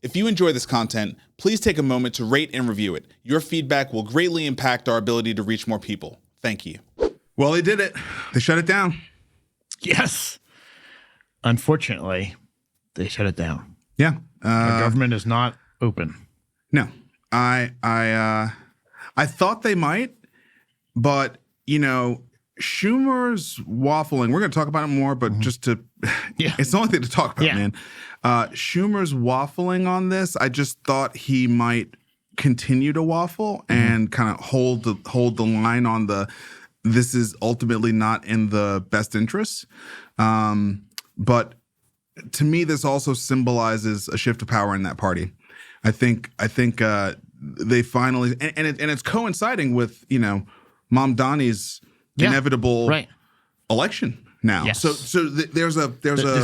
If you enjoy this content, please take a moment to rate and review it. Your feedback will greatly impact our ability to reach more people. Thank you. Well, they did it. They shut it down. Yes. Unfortunately, they shut it down. Yeah. Our government is not open. No. I thought they might, but, Schumer's waffling. We're going to talk about it more, but just to, it's the only thing to talk about, man. Schumer's waffling on this. I just thought he might continue to waffle and kind of hold the line on this is ultimately not in the best interest. But to me, this also symbolizes a shift of power in that party. I think they finally, and it's coinciding with, Mom Donnie's inevitable election now. Yes. So there's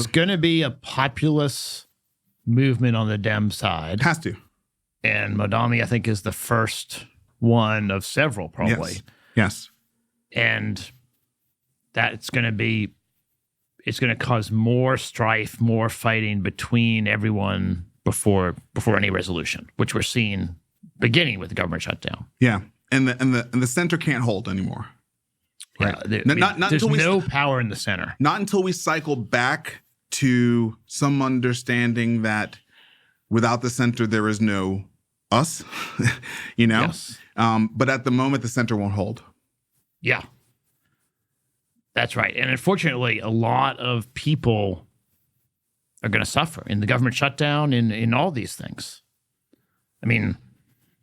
going to be a populist movement on the Dem side. Has to. And Madami, I think, is the first one of several, probably. Yes. And it's going to cause more strife, more fighting between everyone before any resolution, which we're seeing beginning with the government shutdown. Yeah. And the center can't hold anymore. Right. Yeah, there's no power in the center. Not until we cycle back to some understanding that without the center, there is no us, Yes. But at the moment, the center won't hold. Yeah. That's right. And unfortunately, a lot of people are going to suffer in the government shutdown, in all these things. I mean,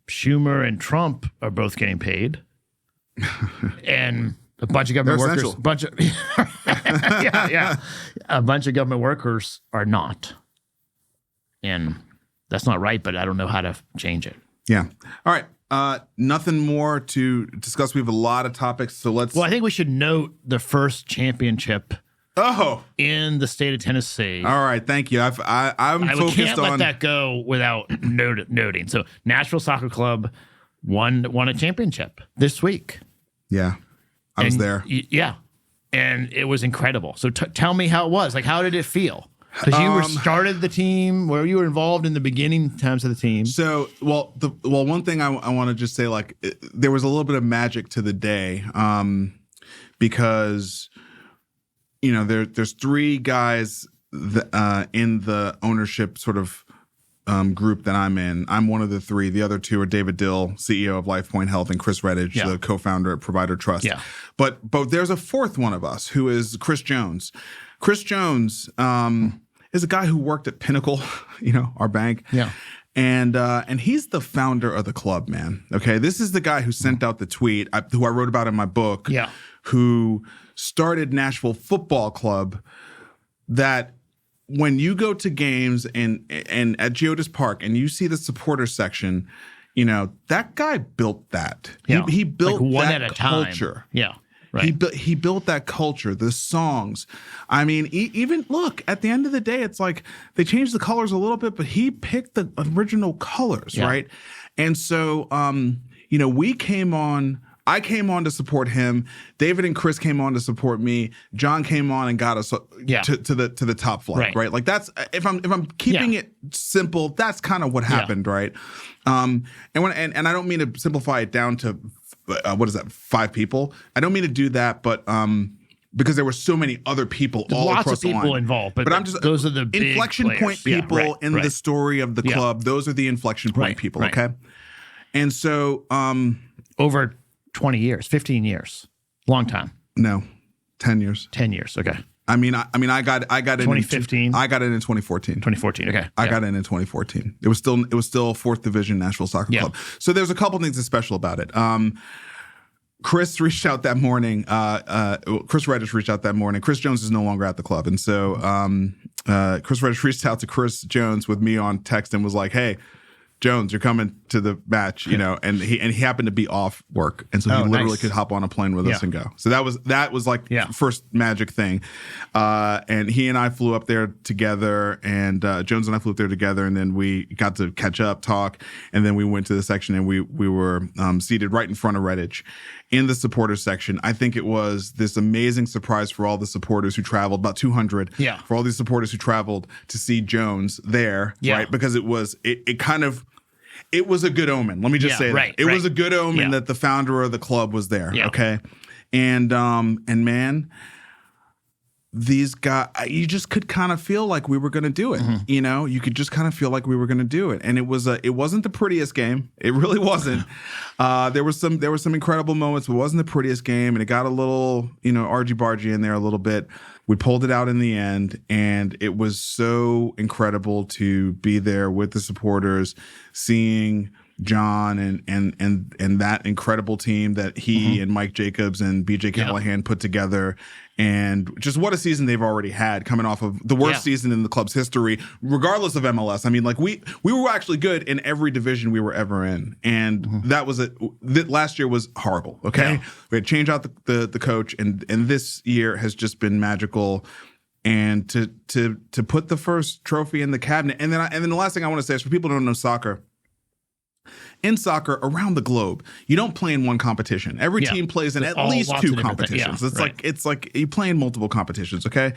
Schumer and Trump are both getting paid. And a bunch of government workers, a bunch of government workers are not. And that's not right, but I don't know how to change it. Yeah. All right. Nothing more to discuss. We have a lot of topics, so let's. Well, I think we should note the first championship. In the state of Tennessee. All right, thank you. I'm focused can't on. Let that go without noting. So, Nashville Soccer Club won a championship this week. Yeah, I was there. Yeah, and it was incredible. So, tell me how it was. Like, how did it feel? Because you started the team, where you were involved in the beginning times of the team. So, one thing I want to just say, like, there was a little bit of magic to the day, because. There's three guys in the ownership sort of group that I'm in. I'm one of the three. The other two are David Dill, CEO of LifePoint Health, and Chris Redditch, the co-founder at Provider Trust. Yeah. But there's a fourth one of us who is Chris Jones. Chris Jones is a guy who worked at Pinnacle, our bank. Yeah. And he's the founder of the club, man. Okay, this is the guy who sent out the tweet, who I wrote about in my book. Yeah. Who started Nashville Football Club, that when you go to games and at Geodis Park and you see the supporter section, that guy built that. Yeah. He built like one that at a culture. Time. Yeah. Right. He built that culture, the songs. I mean, even look, at the end of the day, it's like they changed the colors a little bit, but he picked the original colors, right? And so, I came on to support him. David and Chris came on to support me. John came on and got us to the top flight, right? Like that's if I'm keeping it simple, that's kind of what happened, right? And I don't mean to simplify it down to 5 people. I don't mean to do that, but because there were so many other people all across the line. Lots of people involved, but I'm just those are the big inflection players. point people in the story of the club. Those are the inflection point people, okay? And so over 20 years, 15 years, long time. No, 10 years. 10 years, okay. I got in 2015. I got in 2014. 2014, okay. I got in 2014. It was still fourth division Nashville Soccer Club. So there's a couple things that's special about it. Chris reached out that morning. Chris Redditch reached out that morning. Chris Jones is no longer at the club, and so Chris Redditch reached out to Chris Jones with me on text and was like, "Hey, Jones, you're coming to the match, you know, and he happened to be off work, and so he literally could hop on a plane with us and go. So that was like first magic thing, and he and I flew up there together, and Jones and I flew up there together, and then we got to catch up, talk, and then we went to the section, and we were seated right in front of Redditch in the supporters section. I think it was this amazing surprise for all the supporters who traveled, about 200, for all these supporters who traveled to see Jones there, right? Because it was a good omen. Let me just say that. It was a good omen that the founder of the club was there, okay? And man, these guys, you just could kind of feel like we were going to do it. You know, you could just kind of feel like we were going to do it. And it wasn't the prettiest game. It really wasn't. There were some incredible moments, but it wasn't the prettiest game. And it got a little, you know, argy-bargy in there a little bit. We pulled it out in the end, and it was so incredible to be there with the supporters, seeing John and that incredible team that he and Mike Jacobs and BJ Callahan put together. And just what a season they've already had, coming off of the worst season in the club's history, regardless of MLS. I mean, like we were actually good in every division we were ever in, and that was last year was horrible. Okay, we had to change out the coach, and this year has just been magical. And to put the first trophy in the cabinet, and then the last thing I want to say is for people who don't know soccer. In soccer around the globe, you don't play in one competition. Every team plays in at least two competitions. It's like you play in multiple competitions, okay?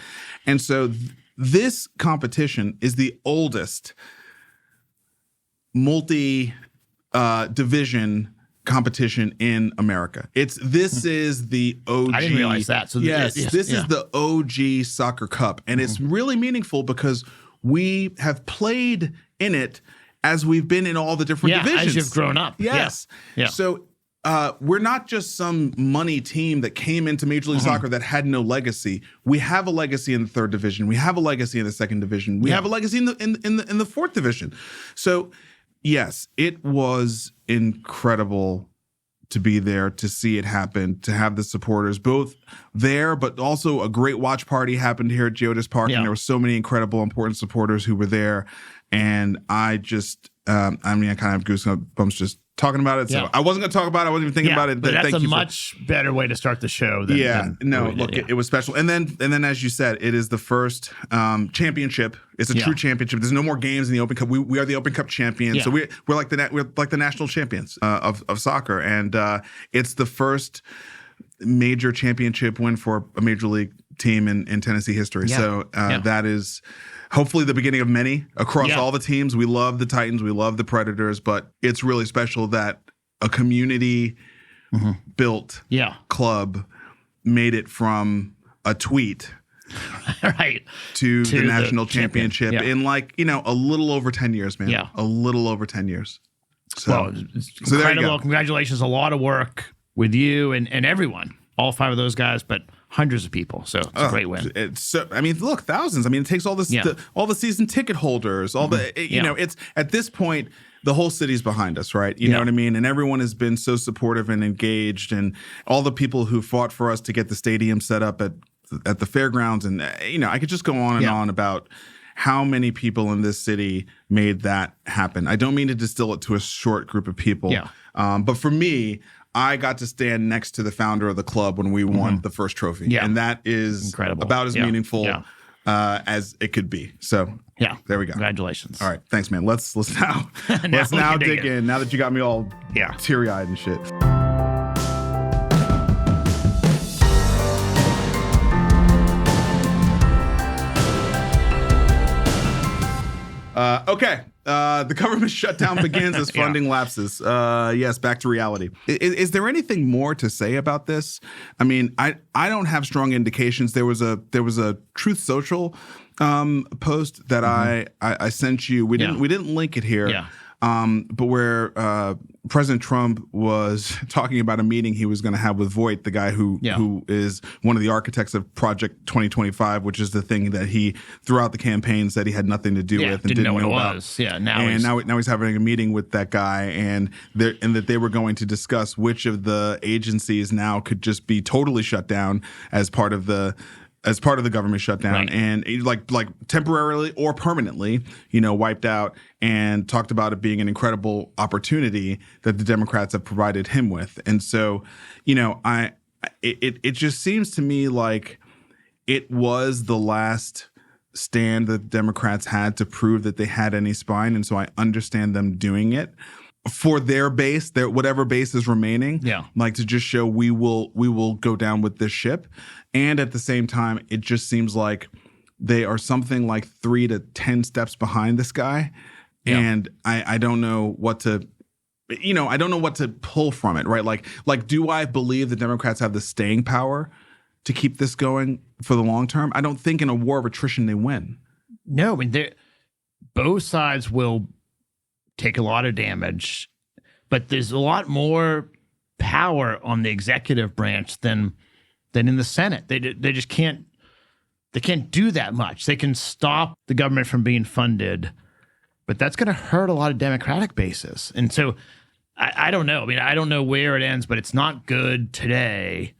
And so this competition is the oldest multi-division competition in America. This is the OG. I didn't realize that. So this is the OG Soccer Cup, and it's really meaningful because we have played in it as we've been in all the different divisions. As you've grown up. Yes. Yeah. So we're not just some money team that came into Major League Soccer that had no legacy. We have a legacy in the third division. We have a legacy in the second division. We have a legacy in the fourth division. So yes, it was incredible to be there, to see it happen, to have the supporters both there, but also a great watch party happened here at Geodis Park, and there were so many incredible, important supporters who were there. And I just, I kind of have goosebumps just talking about it. So I wasn't going to talk about it. I wasn't even thinking about it. But that's a much better way to start the show. It was special. And then, as you said, it is the first championship. It's a true championship. There's no more games in the Open Cup. We are the Open Cup champions. So we're like the national champions of soccer. And it's the first major championship win for a major league team in Tennessee history. So that is hopefully the beginning of many across all the teams. We love the Titans. We love the Predators. But it's really special that a community built club made it from a tweet to the national championship in a little over 10 years, man. A little over 10 years. So incredible. Congratulations. A lot of work with you and everyone, all five of those guys, but hundreds of people. So it's a great win. Look, thousands. I mean, it takes all this, all the season ticket holders, all the, it's at this point, the whole city's behind us, right? You know what I mean? And everyone has been so supportive and engaged, and all the people who fought for us to get the stadium set up at the fairgrounds. And, I could just go on and on about how many people in this city made that happen. I don't mean to distill it to a short group of people. But for me, I got to stand next to the founder of the club when we won the first trophy. And that is incredible. About as meaningful as it could be. So there we go. Congratulations. All right. Thanks, man. Let's now dig in. Now that you got me all teary-eyed and shit. Okay. The government shutdown begins as funding lapses. Yes, back to reality. Is there anything more to say about this? I mean, I don't have strong indications. There was a Truth Social post that I sent you. We didn't link it here. But where President Trump was talking about a meeting he was going to have with Voight, the guy who is one of the architects of Project 2025, which is the thing that he throughout the campaign said he had nothing to do with and didn't know what it was. Now he's having a meeting with that guy, and that they were going to discuss which of the agencies now could just be totally shut down as part of the as part of the government shutdown, and like temporarily or permanently, wiped out, and talked about it being an incredible opportunity that the Democrats have provided him with. And so, it just seems to me like it was the last stand that Democrats had to prove that they had any spine. And so I understand them doing it for their base, their whatever base is remaining, like to just show we will go down with this ship. And at the same time, it just seems like they are something like 3 to 10 steps behind this guy. Yeah. And I don't know what to, I don't know what to pull from it, right? Like, do I believe the Democrats have the staying power to keep this going for the long term? I don't think in a war of attrition they win. No, I mean, both sides will take a lot of damage, but there's a lot more power on the executive branch than in the Senate. They just can't do that much. They can stop the government from being funded, but that's going to hurt a lot of Democratic bases. And so I don't know. I mean, I don't know where it ends, but it's not good today.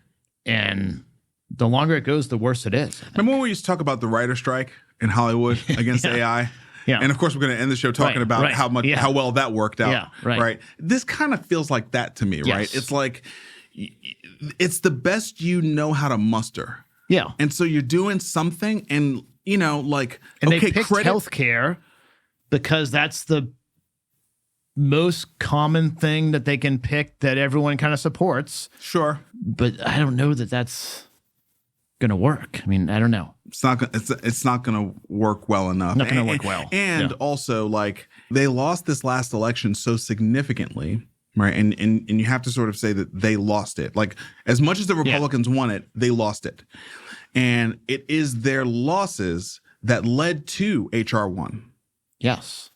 And the longer it goes, the worse it is. Remember when we used to talk about the writer strike in Hollywood against AI? Yeah. And of course, we're going to end the show talking about how well that worked out. Right. This kind of feels like that to me, right? It's like it's the best you know how to muster. Yeah. And so you're doing something, and they picked healthcare because that's the most common thing that they can pick that everyone kind of supports. Sure. But I don't know that that's going to work. I mean, I don't know. It's not going to work well enough. Not going to work well. And also, they lost this last election so significantly, right? And you have to sort of say that they lost it. Like, as much as the Republicans won it, they lost it. And it is their losses that led to H.R. 1. Yes.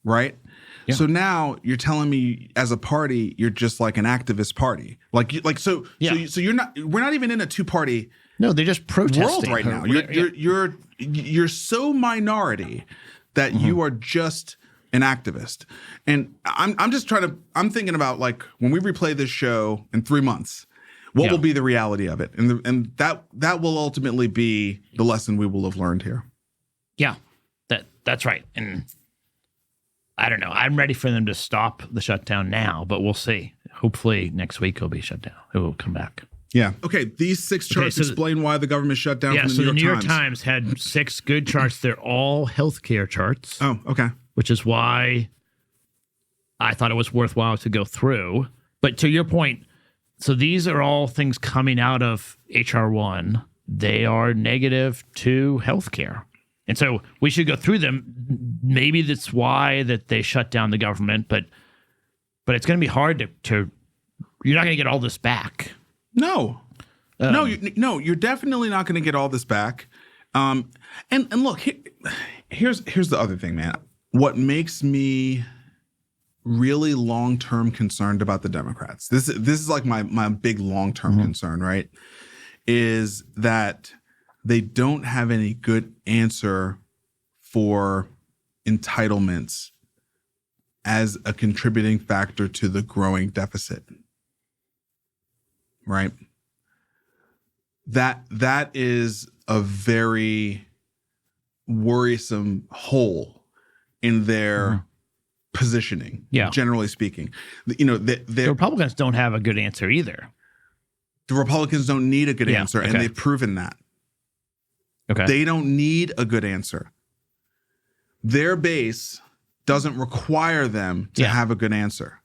Right? Yeah. So now you're telling me, as a party, you're just like an activist party. So you're not. We're not even in a two-party. No, they're just protesting world right now. You're so minority that you are just an activist. And I'm thinking about, like, when we replay this show in 3 months, what will be the reality of it, and that will ultimately be the lesson we will have learned here. Yeah, that's right. And I don't know. I'm ready for them to stop the shutdown now, but we'll see. Hopefully next week it'll be shut down. It will come back. Yeah. Okay. These 6 charts explain why the government shut down. From the New York Times had 6 good charts. They're all healthcare charts. Oh, okay. Which is why I thought it was worthwhile to go through. But to your point, so these are all things coming out of HR 1. They are negative to healthcare. And so we should go through them. Maybe that's why that they shut down the government, but it's going to be hard to you're not going to get all this back. No, you're definitely not going to get all this back. And look, here's the other thing, man. What makes me really long-term concerned about the Democrats, this is like my big long-term concern, right, is that they don't have any good answer for entitlements as a contributing factor to the growing deficit. Right? That is a very worrisome hole in their positioning, generally speaking. The Republicans don't have a good answer either. The Republicans don't need a good answer, and they've proven that. Okay. They don't need a good answer. Their base doesn't require them to have a good answer.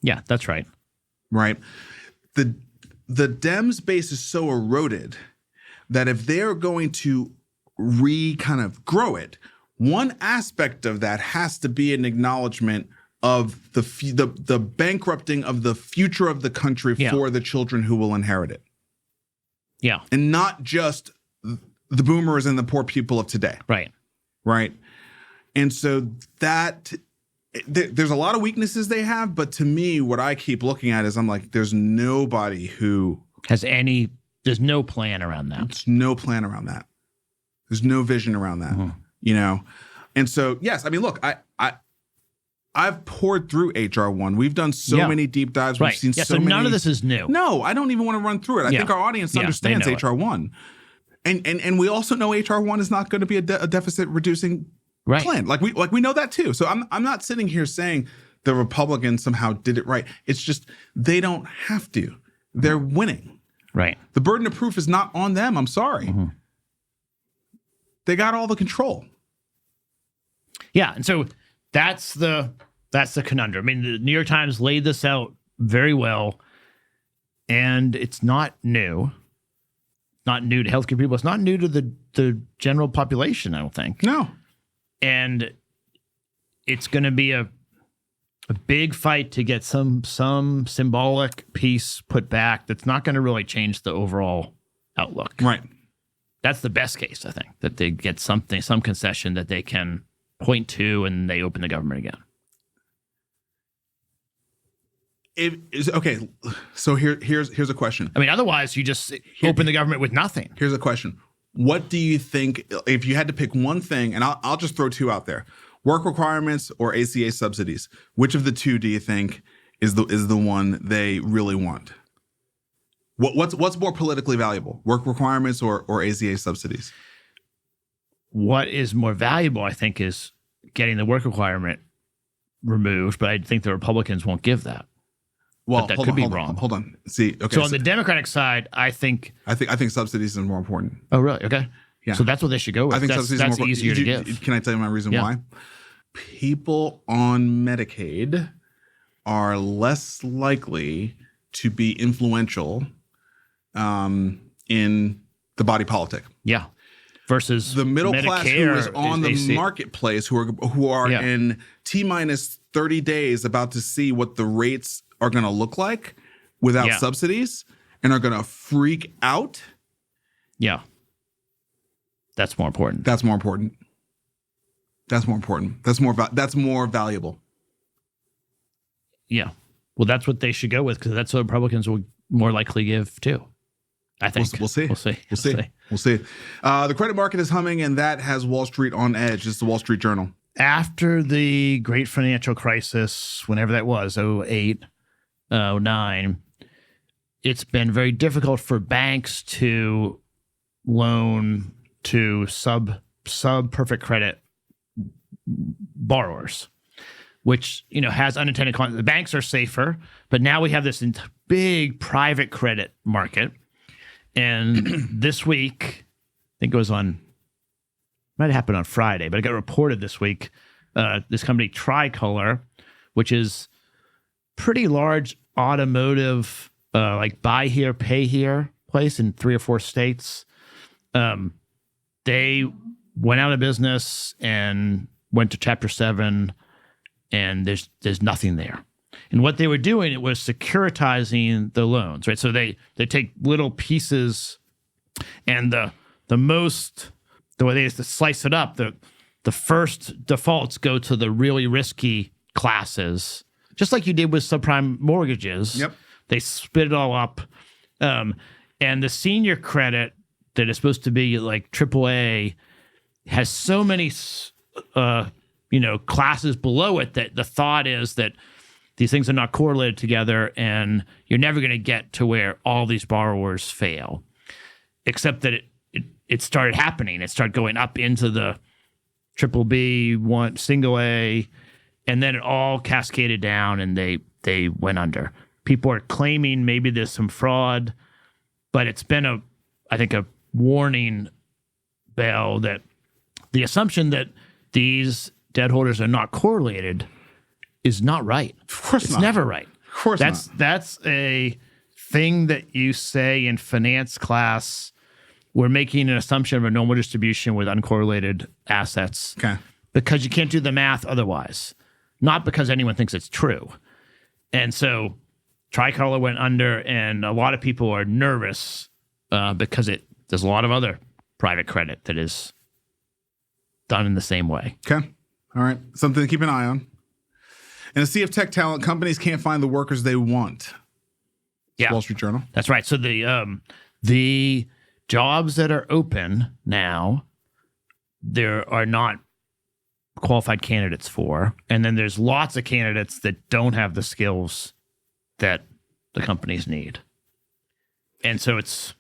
Yeah, that's right. Right? The Dems base is so eroded that if they're going to kind of grow it, one aspect of that has to be an acknowledgement of the bankrupting of the future of the country for the children who will inherit it. Yeah. And not just the boomers and the poor people of today. Right. Right. And so there's a lot of weaknesses they have, but to me, what I keep looking at is I'm like, there's nobody who there's no plan around that. There's no plan around that. There's no vision around that, And so, yes, I mean, look, I've poured through HR1. We've done so many deep dives. We've seen so many. None of this is new. No, I don't even want to run through it. I think our audience understands HR1. And we also know HR1 is not going to be a deficit reducing plan. Like we know that too. So I'm not sitting here saying the Republicans somehow did it right. It's just they don't have to. They're winning. Right. The burden of proof is not on them. I'm sorry. Mm-hmm. They got all the control. Yeah, and so that's the conundrum. I mean, the New York Times laid this out very well, and it's not new. Not new to healthcare people. It's not new to the general population, I don't think. No. And it's going to be a big fight to get some symbolic piece put back that's not going to really change the overall outlook. Right. That's the best case, I think, that they get some concession that they can point to and they open the government again. Okay, so here's a question. I mean, otherwise you just open the government with nothing. Here's a question. What do you think, if you had to pick one thing, and I'll just throw two out there, work requirements or ACA subsidies, which of the two do you think is the one they really want? What's more politically valuable, work requirements or ACA subsidies? What is more valuable, I think, is getting the work requirement removed, but I think the Republicans won't give that. Well, but that could be wrong. Hold on. See, okay. So on the Democratic side, I think subsidies is more important. Oh, really? Okay. Yeah. So that's what they should go with. I think subsidies are more easier to give. Can I tell you my reason why? People on Medicaid are less likely to be influential in the body politic. Yeah. Versus the middle Medicare class who is on the marketplace, who are in T-minus 30 days about to see what the rates are going to look like without subsidies and are going to freak out. Yeah. That's more important. That's more important. That's more important. That's more valuable. Yeah. Well, that's what they should go with because that's what Republicans will more likely give too. I think we'll see. We'll see. The credit market is humming, and that has Wall Street on edge. This is the Wall Street Journal. After the great financial crisis, whenever that was, 08, 09, it's been very difficult for banks to loan to sub perfect credit borrowers, which has unintended consequences. The banks are safer, but now we have this big private credit market. And this week, I think it was might have happened on Friday, but it got reported this week. This company Tricolor, which is pretty large automotive, like buy here, pay here place in 3 or 4 states. They went out of business and went to Chapter 7, and there's nothing there. And what they were doing, it was securitizing the loans, right? So they take little pieces, and the way they used to slice it up, the first defaults go to the really risky classes, just like you did with subprime mortgages. Yep. They split it all up, and the senior credit that is supposed to be like AAA has so many, classes below it that the thought is that these things are not correlated together, and you're never going to get to where all these borrowers fail, except that it started happening. It started going up into the BBB, single A, and then it all cascaded down, and they went under. People are claiming maybe there's some fraud, but it's been I think a warning bell that the assumption that these debt holders are not correlated is not right. Of course it's not. Never right. Of course not. That's a thing that you say in finance class. We're making an assumption of a normal distribution with uncorrelated assets. Okay. Because you can't do the math otherwise. Not because anyone thinks it's true. And so Tricolor went under, and a lot of people are nervous because there's a lot of other private credit that is done in the same way. Okay. All right. Something to keep an eye on. In a sea of tech talent, companies can't find the workers they want. Yeah. Wall Street Journal. That's right. So the jobs that are open now, there are not qualified candidates for, and then there's lots of candidates that don't have the skills that the companies need. And so it's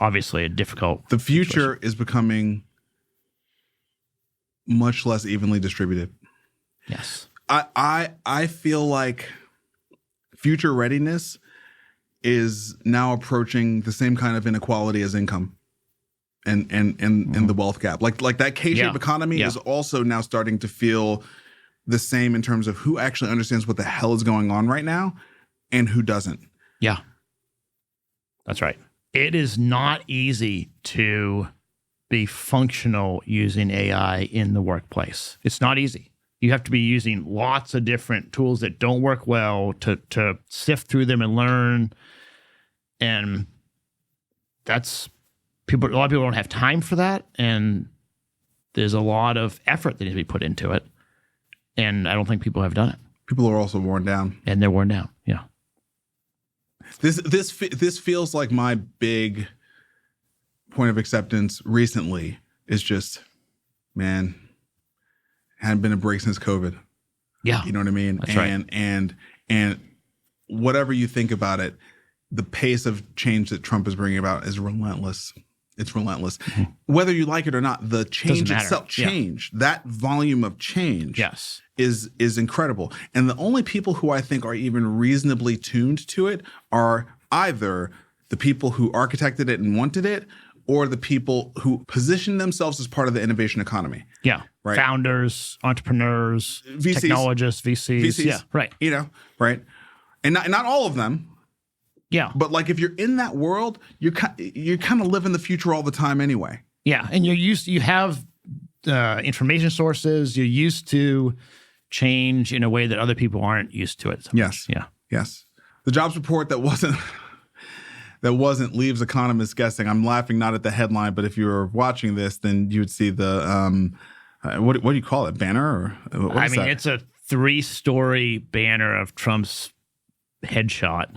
obviously a difficult The future situation. is becoming much less evenly distributed. Yes. I feel like future readiness is now approaching the same kind of inequality as income and the wealth gap. Like that K-shaped economy is also now starting to feel the same in terms of who actually understands what the hell is going on right now and who doesn't. Yeah. That's right. It is not easy to be functional using AI in the workplace. It's not easy. You have to be using lots of different tools that don't work well to sift through them and learn. And that's a lot of people don't have time for that. And there's a lot of effort that needs to be put into it. And I don't think people have done it. People are also worn down. And they're worn down. Yeah. This feels like my big point of acceptance recently is just, man, hadn't been a break since COVID. Yeah. You know what I mean? That's right. And whatever you think about it, the pace of change that Trump is bringing about is relentless. It's relentless. Mm-hmm. Whether you like it or not, the change itself, that volume of change is incredible. And the only people who I think are even reasonably tuned to it are either the people who architected it and wanted it, or the people who position themselves as part of the innovation economy. Yeah. Right. Founders, entrepreneurs, VCs, technologists, VCs. Yeah. Right. You know, right. And not all of them. Yeah. But like if you're in that world, you're kind of living the future all the time anyway. Yeah. And you have information sources. You're used to change in a way that other people aren't used to it. So yes. Yeah. Yes. The jobs report that wasn't leaves economists guessing. I'm laughing not at the headline, but if you were watching this, then you would see the what do you call it? Banner? Or what is that? It's a 3-story banner of Trump's headshot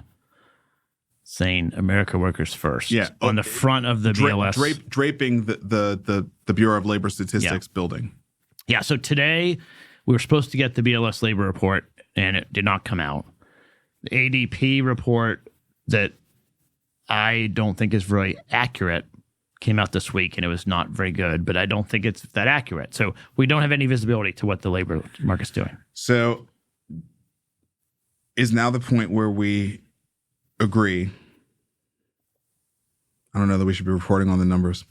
saying "America Workers First." Yeah, on the front of the BLS, draping the Bureau of Labor Statistics building. Yeah. So today we were supposed to get the BLS labor report, and it did not come out. The ADP report that I don't think is very accurate came out this week, and it was not very good, but I don't think it's that accurate. So we don't have any visibility to what the labor market's doing. So is now the point where we agree. I don't know that we should be reporting on the numbers.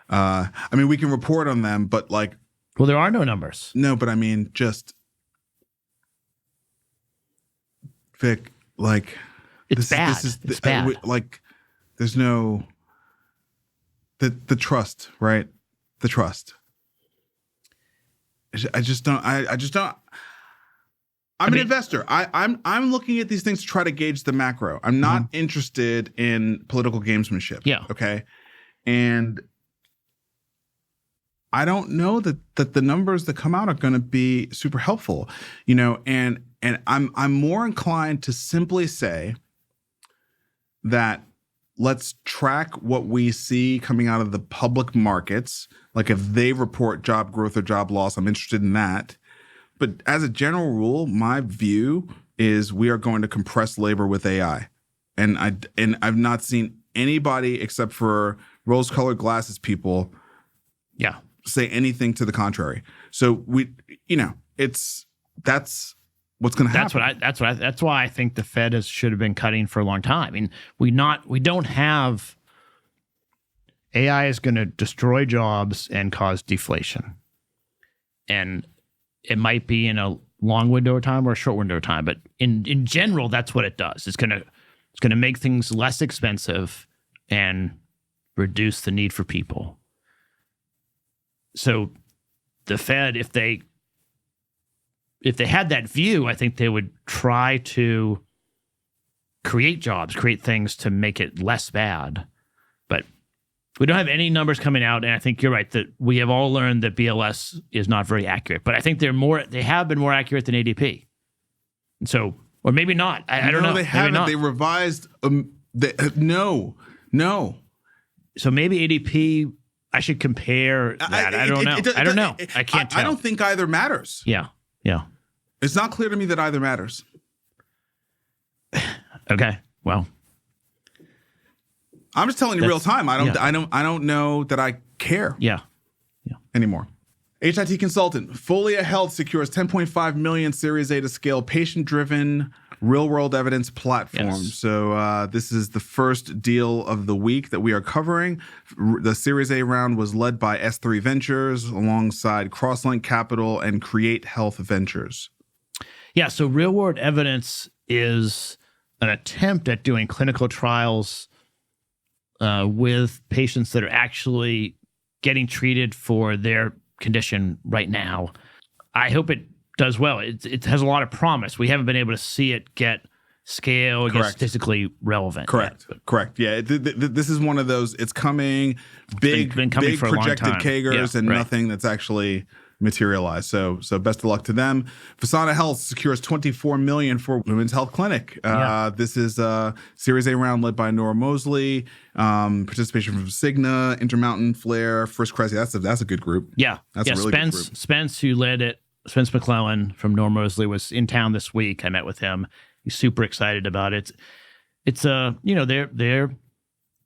I mean, we can report on them, but like... Well, there are no numbers. No, but I mean, just... Vic, like... It's bad. It's bad. Like, there's no... The trust, right? The trust. I just don't... I'm an investor. I'm looking at these things to try to gauge the macro. I'm not interested in political gamesmanship. Yeah. Okay. And I don't know that the numbers that come out are going to be super helpful, you know. And I'm more inclined to simply say that let's track what we see coming out of the public markets. Like if they report job growth or job loss, I'm interested in that. But as a general rule, my view is we are going to compress labor with AI. And I've not seen anybody except for rose-colored glasses people say anything to the contrary. So that's what's going to happen. That's why I think the Fed should have been cutting for a long time. I mean, we don't have AI is going to destroy jobs and cause deflation. And it might be in a long window of time or a short window of time, but in general, that's what it does. It's gonna make things less expensive and reduce the need for people. So the Fed, if they had that view, I think they would try to create jobs, create things to make it less bad. But we don't have any numbers coming out, and I think you're right that we have all learned that BLS is not very accurate. But I think they have been more accurate than ADP. And so, or maybe not. I don't know. No, they haven't. They revised. No. So maybe ADP I should compare that. I don't know. I don't know. I can't tell. I don't think either matters. Yeah. It's not clear to me that either matters. Okay. Well, I'm just telling you real time. I don't know that I care. Yeah. Anymore. HIT consultant Folia Health secures $10.5 million Series A to scale patient-driven real-world evidence platform. Yes. So this is the first deal of the week that we are covering. The Series A round was led by S3 Ventures alongside Crosslink Capital and Create Health Ventures. Yeah. So real-world evidence is an attempt at doing clinical trials with patients that are actually getting treated for their condition right now. I hope it does well. It has a lot of promise. We haven't been able to see it get scale, get statistically relevant. Correct. Yeah, this is one of those. It's coming big, been coming big for a long projected time. CAGRs and nothing that's actually materialized. So best of luck to them. Visana Health secures $24 million for Women's Health Clinic. This is a Series A round led by Nora Mosley. Participation from Cigna, Intermountain, Flair, First Crisis. That's a good group. Yeah, that's a really good group. Spence, who led it, Spence McClellan from Nora Mosley, was in town this week. I met with him. He's super excited about it. It's they're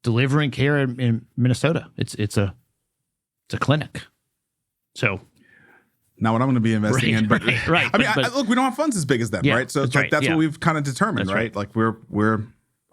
delivering care in Minnesota. It's a clinic. So. Not what I'm going to be investing in, but right. I mean, look, we don't have funds as big as them, right? So it's like that's what we've kind of determined, right? Like we're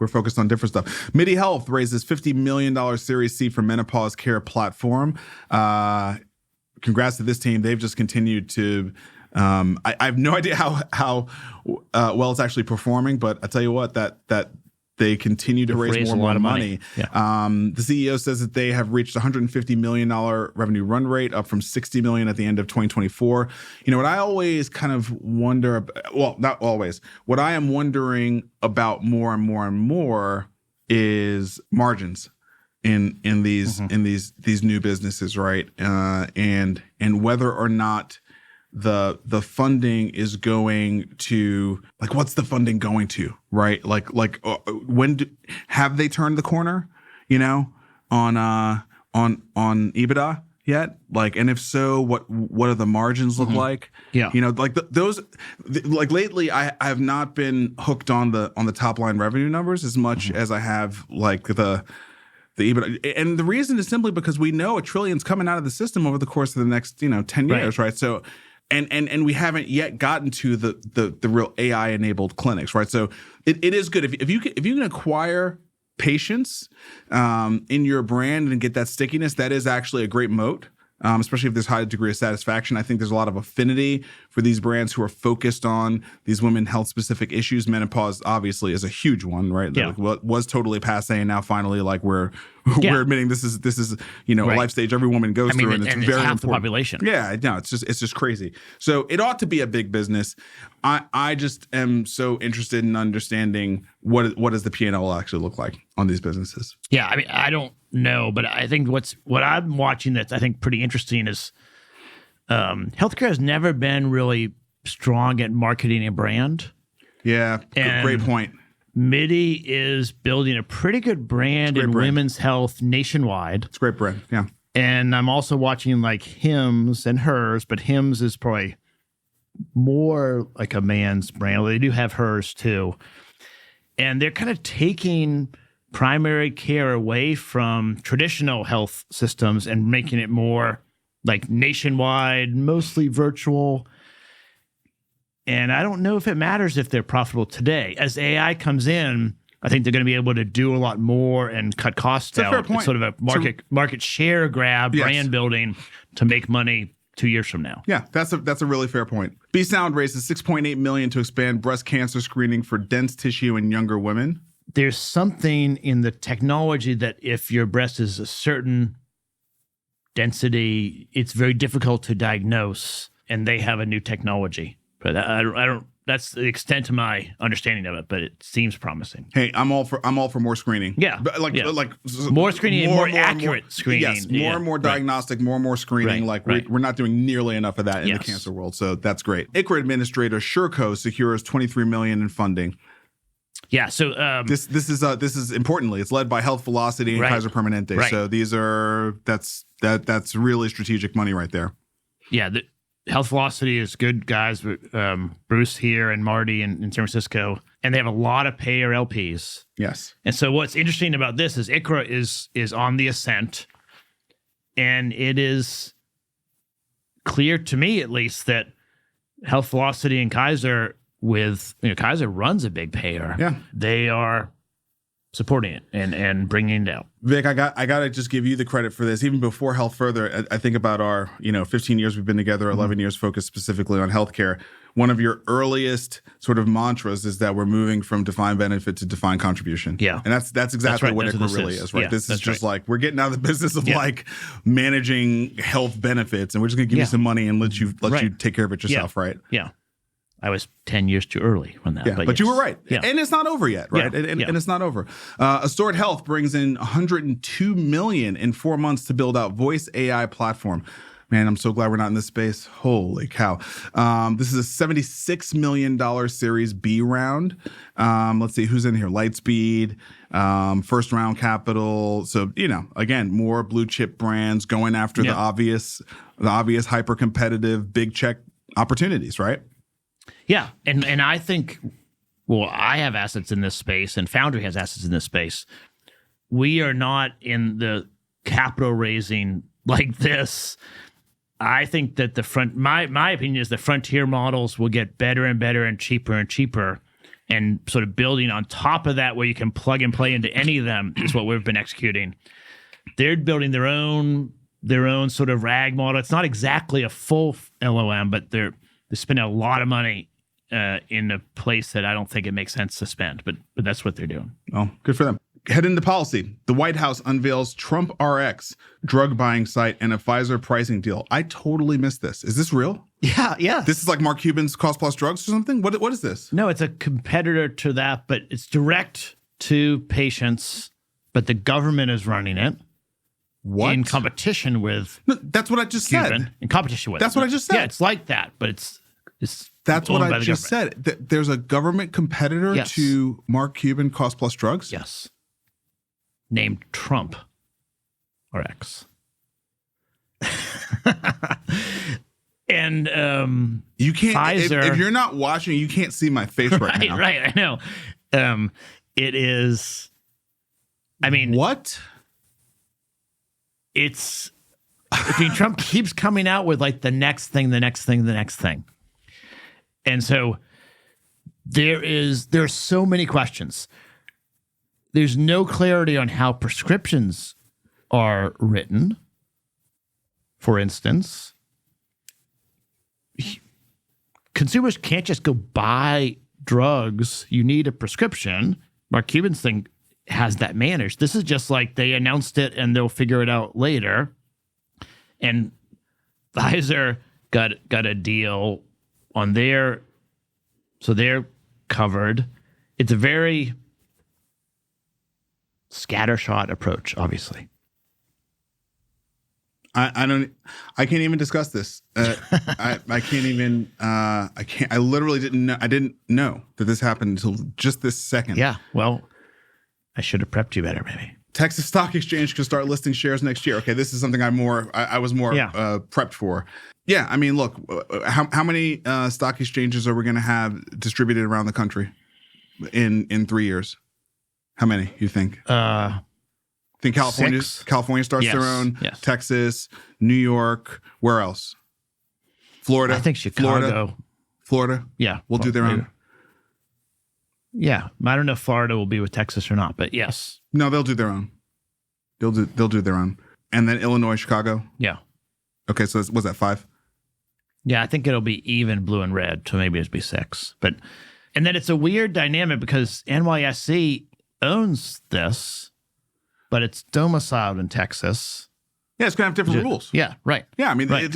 focused on different stuff. Midi Health raises $50 million Series C for menopause care platform. Congrats to this team. They've just continued to. I have no idea how well it's actually performing, but I tell you what, that they continue to raise more and more money. Yeah. The CEO says that they have reached $150 million revenue run rate, up from $60 million at the end of 2024. You know, what I always kind of wonder, well, not always, what I am wondering about more and more and more is margins in these new businesses, right? And whether or not the funding is going to, like, what's the funding going to, right? Like have they turned the corner, you know, on EBITDA yet? Like, and if so, what do the margins look like? Yeah, you know, like like lately, I have not been hooked on the top line revenue numbers as much as I have like the EBITDA. And the reason is simply because we know $1 trillion's coming out of the system over the course of the next 10 years, right? So. And we haven't yet gotten to the real AI enabled clinics, right? So it is good if you can acquire patients in your brand and get that stickiness. That is actually a great moat, especially if there's high degree of satisfaction. I think there's a lot of affinity for these brands who are focused on these women health specific issues. Menopause obviously is a huge one, right? Yeah. Like, what was totally passe, and now finally, like we're admitting this is a life stage every woman goes through, and it's very half important. the population. Yeah, no, it's just crazy. So it ought to be a big business. I just am so interested in understanding what does the P&L actually look like on these businesses. Yeah, I mean, I don't know, but I think what I'm watching that's I think pretty interesting is healthcare has never been really strong at marketing a brand. Yeah, great point. Midi is building a pretty good brand in women's health nationwide. It's a great brand, yeah. And I'm also watching like Hims and Hers, but Hims is probably more like a man's brand. They do have Hers too. And they're kind of taking primary care away from traditional health systems and making it more like nationwide, mostly virtual. And I don't know if it matters if they're profitable today. As AI comes in, I think they're going to be able to do a lot more and cut costs out. Fair point. It's sort of a market share grab, brand building to make money 2 years from now. Yeah, that's a really fair point. BeSound raises $6.8 million to expand breast cancer screening for dense tissue in younger women. There's something in the technology that if your breast is a certain density, it's very difficult to diagnose, and they have a new technology. But I don't. That's the extent of my understanding of it. But it seems promising. Hey, I'm all for more screening. Yeah, but like more screening, more accurate screening. Yes, more and more diagnostic, more and more screening. We're not doing nearly enough of that in the cancer world. So that's great. ICHRA administrator SureCo secures $23 million in funding. Yeah. So this is importantly, it's led by Health Velocity and Kaiser Permanente. Right. So that's That's really strategic money right there. Yeah, the Health Velocity is good guys. Bruce here and Marty in San Francisco, and they have a lot of payer LPs. Yes. And so what's interesting about this is ICHRA is on the ascent, and it is clear to me, at least, that Health Velocity and Kaiser Kaiser runs a big payer. Yeah. They are supporting it and bringing it out. Vic, I got to just give you the credit for this. Even before Health Further, I think about our 15 years we've been together, 11 years focused specifically on healthcare. One of your earliest sort of mantras is that we're moving from defined benefit to defined contribution. Yeah. And that's exactly what ICHRA really is, right? Yeah, this is just right. like, we're getting out of the business of like managing health benefits, and we're just going to give you some money and let you take care of it yourself, right? Yeah. I was 10 years too early on that. Yeah, but you were right. Yeah. And it's not over yet, right? Yeah. And it's not over. Assort Health brings in $102 million in 4 months to build out voice AI platform. Man, I'm so glad we're not in this space. Holy cow. This is a $76 million Series B round. Let's see, who's in here? Lightspeed, first round capital. So, again, more blue chip brands going after the obvious hyper competitive big check opportunities, right? Yeah. And I think, I have assets in this space and Foundry has assets in this space. We are not in the capital raising like this. I think that my opinion is the frontier models will get better and better and cheaper, and sort of building on top of that where you can plug and play into any of them is what we've been executing. They're building their own sort of RAG model. It's not exactly a full LOM, but they're spending a lot of money in a place that I don't think it makes sense to spend, but that's what they're doing. Oh, good for them. Head into policy. The White House unveils TrumpRx drug buying site and a Pfizer pricing deal. I totally missed this. Is this real? Yeah. This is like Mark Cuban's Cost Plus Drugs or something? What is this? No, it's a competitor to that, but it's direct to patients, but the government is running it. What? In competition with No, that's what I just Cuban. said. In competition with. That's what I just said. Yeah, it's like that, but it's that's what owned by I the just government. said. There's a government competitor Yes. to Mark Cuban Cost Plus Drugs? Yes. Named TrumpRx. And you can't Pfizer, if you're not watching, you can't see my face right now. Right, I know. It is, I mean, what? It's, Trump keeps coming out with like the next thing. And so there's so many questions. There's no clarity on how prescriptions are written. For instance, consumers can't just go buy drugs. You need a prescription. Mark Cuban's thing has that managed. This is just like they announced it and they'll figure it out later. And Pfizer got a deal on so they're covered. It's a very scattershot approach, obviously. I can't even discuss this. I literally didn't know. I didn't know that this happened until just this second. Yeah. Well, I should have prepped you better, maybe. Texas Stock Exchange could start listing shares next year. Okay, this is something I was more prepped for. Yeah, I mean, look, how many stock exchanges are we going to have distributed around the country in 3 years? How many you think? Think California 6? California starts their own. Yes. Texas, New York, where else? Florida. I think Chicago. Florida. Yeah, will do their own. Yeah, I don't know if Florida will be with Texas or not, but yes. No, they'll do their own. They'll do their own. And then Illinois, Chicago. Yeah. Okay, so was that 5? Yeah, I think it'll be even blue and red, so maybe it'll be 6. And then it's a weird dynamic because NYSC owns this, but it's domiciled in Texas. Yeah, it's going to have different rules. Yeah, right. Yeah, I mean, right.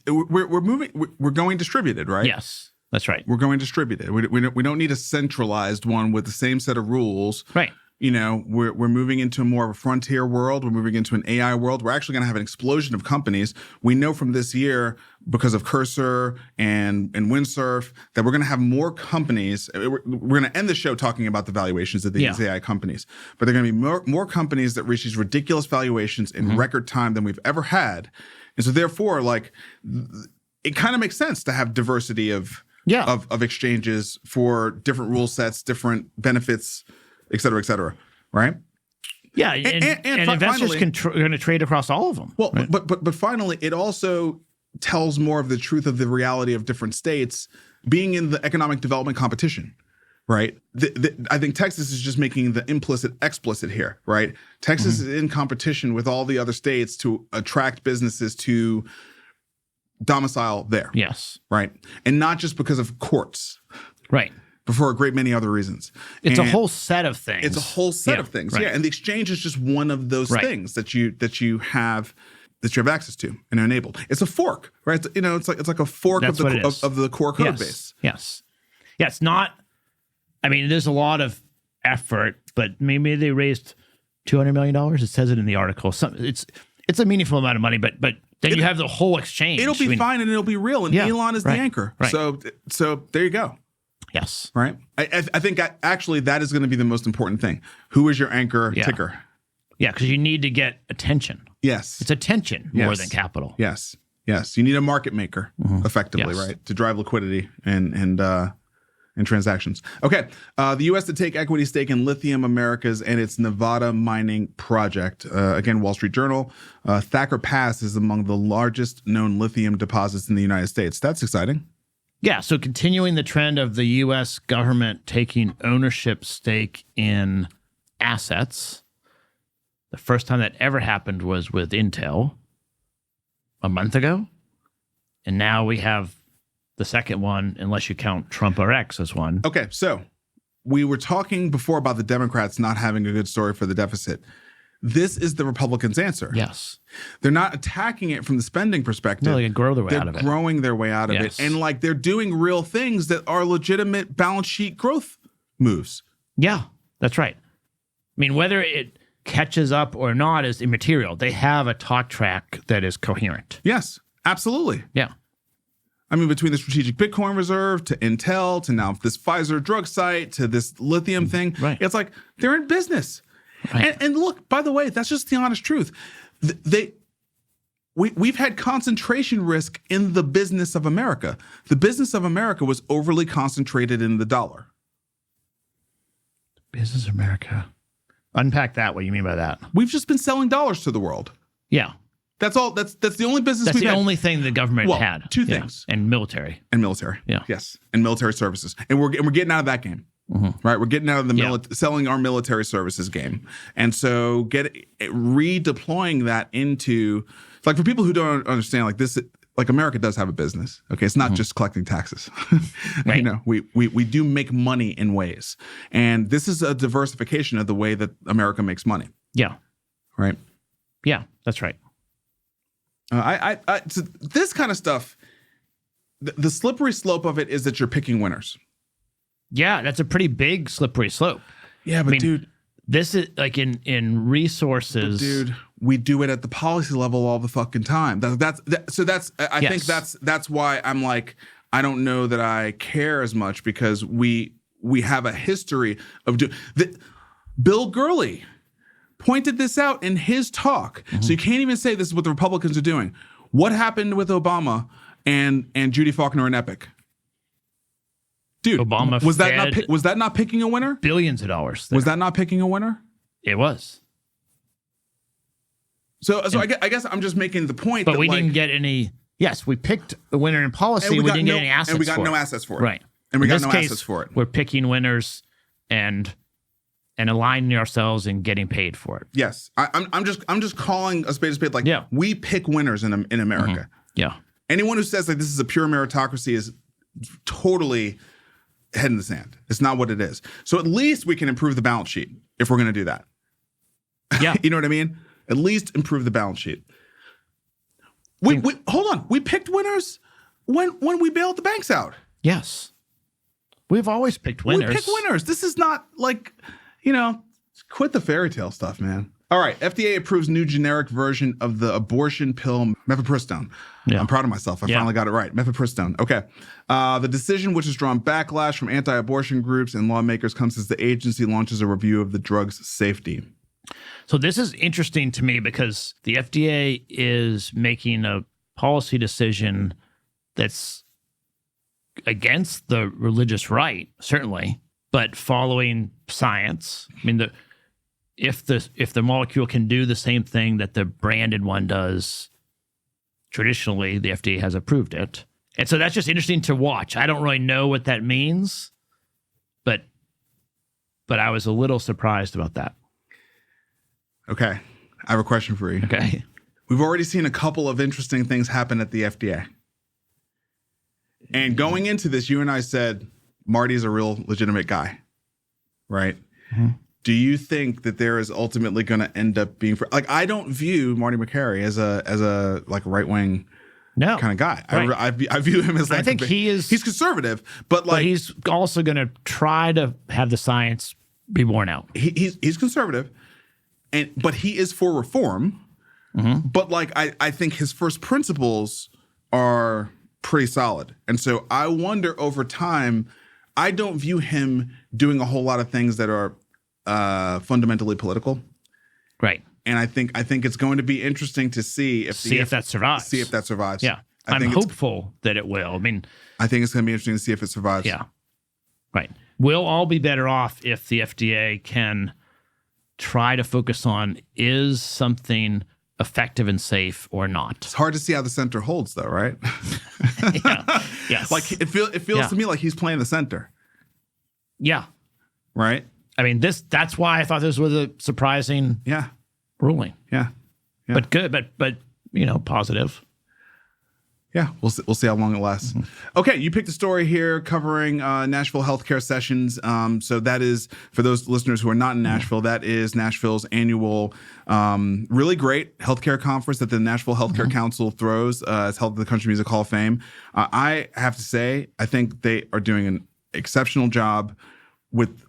we're moving. We're going distributed, right? Yes, that's right. We're going distributed. We don't need a centralized one with the same set of rules. Right. we're moving into more of a frontier world. We're moving into an AI world. We're actually going to have an explosion of companies. We know from this year, because of Cursor and Windsurf, that we're going to have more companies. We're going to end the show talking about the valuations of these AI companies. But there are going to be more companies that reach these ridiculous valuations in record time than we've ever had. And so therefore, like, it kind of makes sense to have diversity of exchanges for different rule sets, different benefits, et cetera, right? Yeah, and investors are going to trade across all of them. Well, right? but finally, it also tells more of the truth of the reality of different states being in the economic development competition, right? I think Texas is just making the implicit explicit here, right? Texas is in competition with all the other states to attract businesses to domicile there. Yes. Right? And not just because of courts. Right. But for a great many other reasons. It's a whole set of things. It's a whole set of things. Right. Yeah. And the exchange is just one of those things that you have access to and are enabled. It's a fork, right? It's like a fork of the core code base. Yes. Yeah, it's not. I mean, there's a lot of effort, but maybe they raised $200 million. It says it in the article. It's a meaningful amount of money, but then you have the whole exchange. It'll be fine and it'll be real. And Elon is the anchor. Right. So there you go. Yes. Right. I think actually that is going to be the most important thing. Who is your anchor ticker? Yeah, because you need to get attention. Yes. It's attention more than capital. Yes. You need a market maker, effectively, right, to drive liquidity and transactions. Okay. The U.S. to take equity stake in Lithium Americas and its Nevada mining project. Again, Wall Street Journal. Thacker Pass is among the largest known lithium deposits in the United States. That's exciting. Yeah, so continuing the trend of the U.S. government taking ownership stake in assets. The first time that ever happened was with Intel a month ago. And now we have the second one, unless you count TrumpRx as one. Okay, so we were talking before about the Democrats not having a good story for the deficit. This is the Republicans' answer. Yes. They're not attacking it from the spending perspective. No, they can grow their way out of it. They're growing their way out of it. And like they're doing real things that are legitimate balance sheet growth moves. Yeah, that's right. I mean, whether it catches up or not is immaterial. They have a talk track that is coherent. Yes, absolutely. Yeah. I mean, between the strategic Bitcoin reserve to Intel to now this Pfizer drug site to this lithium thing, it's like they're in business. Right. And look, by the way, that's just the honest truth. We've had concentration risk in the business of America. The business of America was overly concentrated in the dollar. Business of America. Unpack that. What do you mean by that? We've just been selling dollars to the world. Yeah. That's all. That's the only business we've had. That's the only thing the government had. Two things. And military. Yeah. Yes. And military services. And we're getting out of that game. Right, we're getting out of the selling our military services game, and so redeploying that into like for people who don't understand, like this, like America does have a business. Okay, it's not just collecting taxes. Right. We do make money in ways, and this is a diversification of the way that America makes money. Yeah. Right. Yeah, that's right. So this kind of stuff, the slippery slope of it is that you're picking winners. Yeah, that's a pretty big slippery slope. Yeah, but dude, this is like in resources. But dude, we do it at the policy level all the fucking time. I think that's why I'm like, I don't know that I care as much because we have a history of Bill Gurley pointed this out in his talk. So you can't even say this is what the Republicans are doing. What happened with Obama and Judy Faulkner and Epic? Dude, Obama was that not picking a winner? Billions of dollars. There. Was that not picking a winner? It was. So I guess I'm just making the point. But we didn't get any. Yes, we picked a winner in policy. We didn't get any assets. And we got no assets for it. Right. And we got no assets for it. We're picking winners and aligning ourselves and getting paid for it. Yes, I'm just calling a spade a spade. Like we pick winners in America. Yeah. Anyone who says like this is a pure meritocracy is totally head in the sand. It's not what it is. So at least we can improve the balance sheet if we're going to do that. Yeah. You know what I mean? At least improve the balance sheet. We hold on. We picked winners when we bailed the banks out. Yes. We've always picked winners. We pick winners. This is not like, Quit the fairy tale stuff, man. All right, FDA approves new generic version of the abortion pill Mifepristone. Yeah. I'm proud of myself. I finally got it right. Mifepristone. Okay. The decision, which has drawn backlash from anti-abortion groups and lawmakers, comes as the agency launches a review of the drug's safety. So this is interesting to me because the FDA is making a policy decision that's against the religious right, certainly, but following science. I mean, if the molecule can do the same thing that the branded one does, traditionally the FDA has approved it. And so that's just interesting to watch. I don't really know what that means, but I was a little surprised about that. Okay. I have a question for you. Okay. We've already seen a couple of interesting things happen at the FDA. And going into this, you and I said, Marty's a real legitimate guy, right? Mm-hmm. Do you think that there is ultimately going to end up being, like, I don't view Marty Makary as a like right-wing kind of guy. Right. I view him as like, I think he's conservative, but like, he's also going to try to have the science be borne out. He's conservative. But he is for reform. Mm-hmm. But like I think his first principles are pretty solid. And so I wonder over time, I don't view him doing a whole lot of things that are fundamentally political. Right. And I think it's going to be interesting to see if that survives. See if that survives. Yeah. I'm hopeful that it will. I mean, I think it's going to be interesting to see if it survives. Yeah. Right. We'll all be better off if the FDA can try to focus on, is something effective and safe or not? It's hard to see how the center holds, though, right? Yeah. Yes. Like it feels to me like he's playing the center. Yeah. Right. I mean, that's why I thought this was a surprising ruling. Yeah. But good, but positive. Yeah, we'll see how long it lasts. Mm-hmm. Okay, you picked a story here covering Nashville Healthcare Sessions. So that is, for those listeners who are not in Nashville, that is Nashville's annual, really great healthcare conference that the Nashville Healthcare Council throws. It's held at the Country Music Hall of Fame. I have to say, I think they are doing an exceptional job with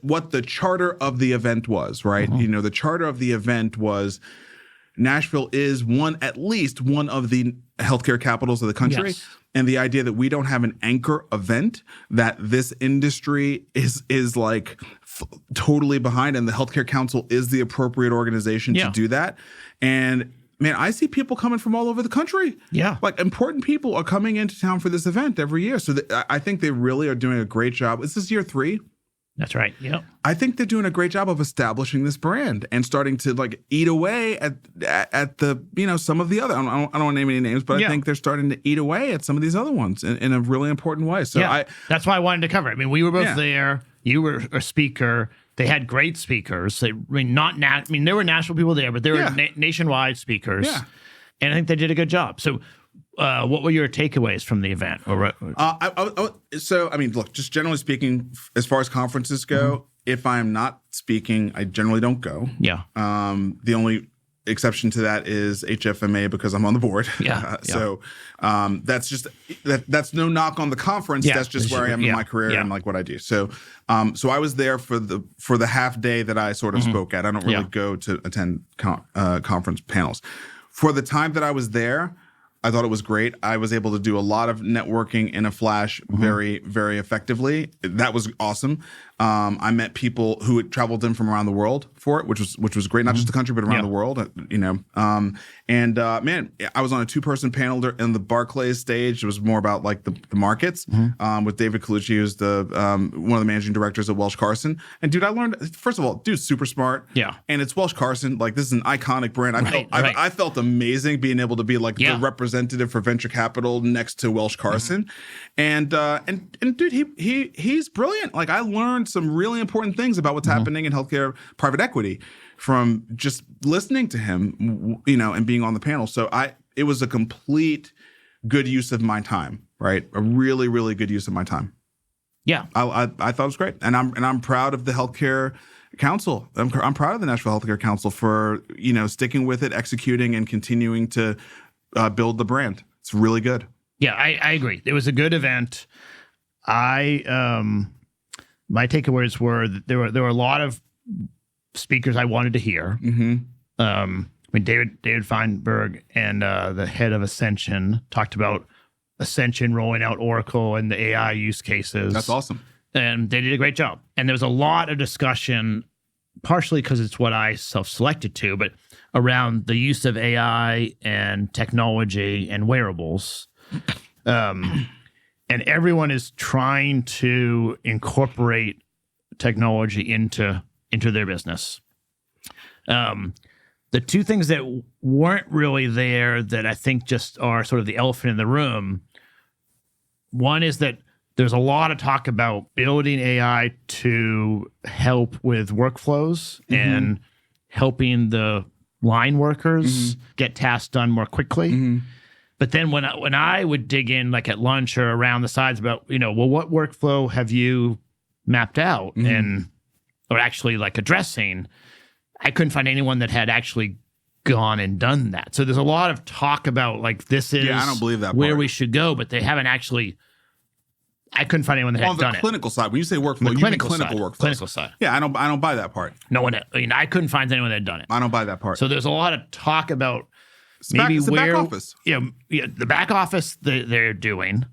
what the charter of the event was, right? Mm-hmm. The charter of the event was Nashville is at least one of the healthcare capitals of the country. Yes. And the idea that we don't have an anchor event that this industry is like totally behind, and the Healthcare Council is the appropriate organization to do that. And man, I see people coming from all over the country. Yeah. Like important people are coming into town for this event every year. So I think they really are doing a great job. This is year 3. That's right. Yep. I think they're doing a great job of establishing this brand and starting to like eat away at the some of the other. I don't want to name any names, but I think they're starting to eat away at some of these other ones in a really important way. So that's why I wanted to cover it. I mean, we were both there. You were a speaker. They had great speakers. There were national people there, but there were nationwide speakers. Yeah. And I think they did a good job. So. What were your takeaways from the event? So, I mean, look, just generally speaking, as far as conferences go, if I'm not speaking, I generally don't go. Yeah. The only exception to that is HFMA because I'm on the board. So that's no knock on the conference. Yeah. That's just where I am in my career and like what I do. So I was there for the half day that I sort of spoke at. I don't really go to attend conference panels. For the time that I was there, I thought it was great. I was able to do a lot of networking in a flash very, very effectively. That was awesome. I met people who had traveled in from around the world for it, which was great. Not just the country, but around the world. Man, I was on a 2-person panel in the Barclays stage. It was more about like the markets with David Colucci, who's one of the managing directors at Welsh Carson. And dude, I learned, first of all, dude's super smart. Yeah. And it's Welsh Carson. Like this is an iconic brand. I felt amazing being able to be like the representative for venture capital next to Welsh Carson. And dude, he's brilliant. Like I learned some really important things about what's happening in healthcare private equity from just listening to him, and being on the panel. So it was a complete good use of my time, right? A really, really good use of my time. Yeah. I thought it was great. And I'm proud of the Healthcare Council. I'm proud of the Nashville Healthcare Council for, sticking with it, executing, and continuing to build the brand. It's really good. Yeah, I agree. It was a good event. My takeaways were that there were a lot of speakers I wanted to hear. I mean, David Feinberg and the head of Ascension talked about Ascension rolling out Oracle and the AI use cases. That's awesome. And they did a great job. And there was a lot of discussion, partially because it's what I self-selected to, but around the use of AI and technology and wearables. And everyone is trying to incorporate technology into their business. The two things that weren't really there that I think just are sort of the elephant in the room, one is that there's a lot of talk about building AI to help with workflows and helping the line workers get tasks done more quickly. But then when I would dig in, like at lunch or around the sides about, well, what workflow have you mapped out or actually like addressing, I couldn't find anyone that had actually gone and done that. So there's a lot of talk about like this is I don't believe that where part. we should go, but they haven't actually. I couldn't find anyone that had done it. On the clinical side, when you say workflow, you mean clinical workflow. Clinical side. Yeah, I don't buy that part. No one. I couldn't find anyone that had done it. I don't buy that part. So there's a lot of talk about it's maybe the where back office. the back office they're doing,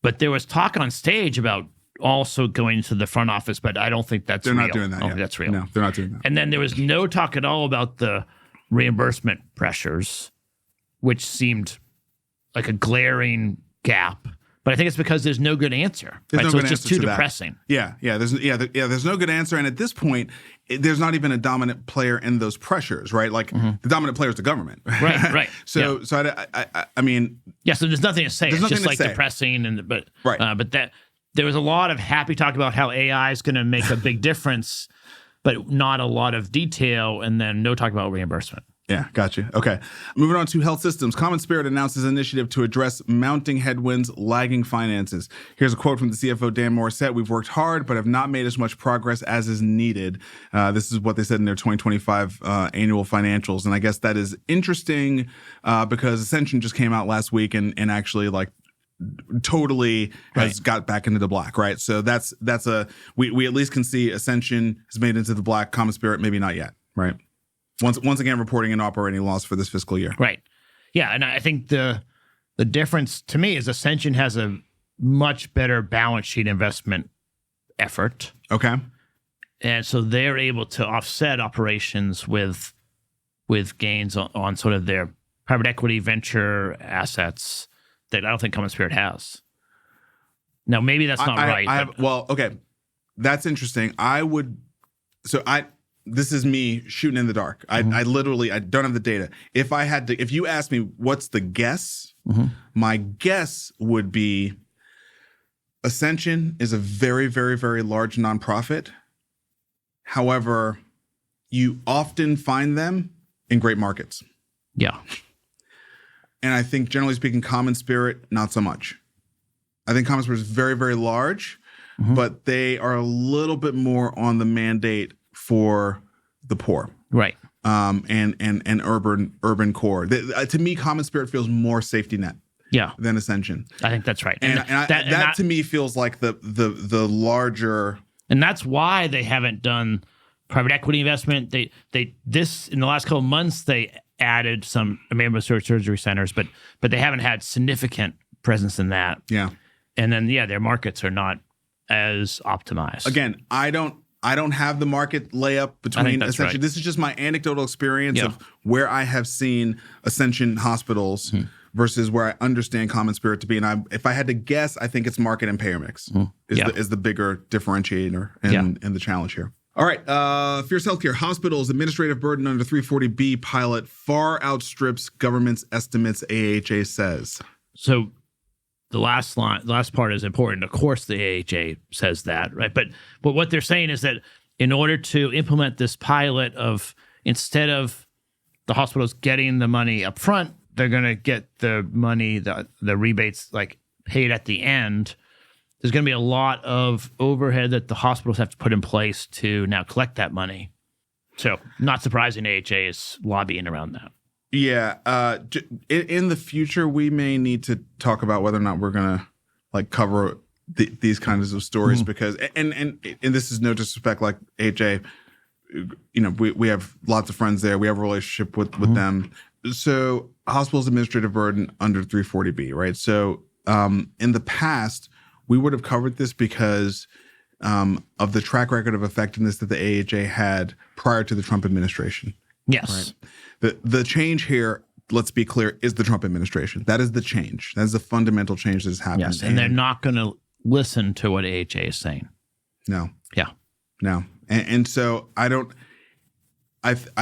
but there was talk on stage about also going to the front office, but I don't think that's they're real. not doing that. Oh, yet. That's real. No, they're not doing that. And then there was no talk at all about the reimbursement pressures, which seemed like a glaring gap. But I think it's because there's no good answer. Right? So it's just too depressing. There's no good answer. And at this point, there's not even a dominant player in those pressures, right? Like the dominant player is the government. Right. So I mean, so there's nothing to say. It's just like depressing, but that there was a lot of happy talk about how AI is going to make a big difference, but not a lot of detail, and then no talk about reimbursement. Yeah, got you. Okay. Moving on to health systems. CommonSpirit announces an initiative to address mounting headwinds, lagging finances. Here's a quote from the CFO, Dan Morissette. We've worked hard, but have not made as much progress as is needed. This is what they said in their 2025 annual financials. And I guess that is interesting because Ascension just came out last week and actually like totally has got back into the black, right? So that's we at least can see Ascension has made into the black, CommonSpirit maybe not yet, right? Once again, reporting an operating loss for this fiscal year. Right. Yeah, and I think the difference to me is Ascension has a much better balance sheet investment effort. Okay. And so they're able to offset operations with gains on sort of their private equity venture assets that I don't think CommonSpirit has. Now, maybe that's not right. Okay. That's interesting. This is me shooting in the dark. I don't have the data. If you ask me what's the guess, my guess would be Ascension is a very, very, very large nonprofit. However, you often find them in great markets. Yeah. And I think generally speaking, CommonSpirit, not so much. I think CommonSpirit is very, very large, but they are a little bit more on the mandate for the poor, right? And urban core. To me, CommonSpirit feels more safety net, than Ascension. I think that's right, and that to me feels like the larger. And that's why they haven't done private equity investment. They in the last couple of months they added some ambulatory surgery centers, but they haven't had significant presence in that. Yeah, and then their markets are not as optimized. Again, I don't have the market layup between Ascension. Right. This is just my anecdotal experience of where I have seen Ascension hospitals versus where I understand CommonSpirit to be. And if I had to guess, I think it's market and payer mix is the bigger differentiator and the challenge here. All right. Fierce Healthcare. Hospitals' administrative burden under 340B pilot far outstrips government's estimates, AHA says. So the last part is important. Of course, the AHA says that, right? But what they're saying is that in order to implement this pilot of instead of the hospitals getting the money up front, they're going to get the money, the rebates like paid at the end. There's going to be a lot of overhead that the hospitals have to put in place to now collect that money. So not surprising AHA is lobbying around that. Yeah. In the future, we may need to talk about whether or not we're going to like cover these kinds of stories because, and this is no disrespect, like AJ, we have lots of friends there. We have a relationship with them. So hospitals administrative burden under 340B, right? So in the past, we would have covered this because of the track record of effectiveness that the AHA had prior to the Trump administration. Yes. Right? The change here, let's be clear, is the Trump administration. That is the change. That is the fundamental change that has happened. Yes, and they're not going to listen to what AHA is saying. No. Yeah. No. And so I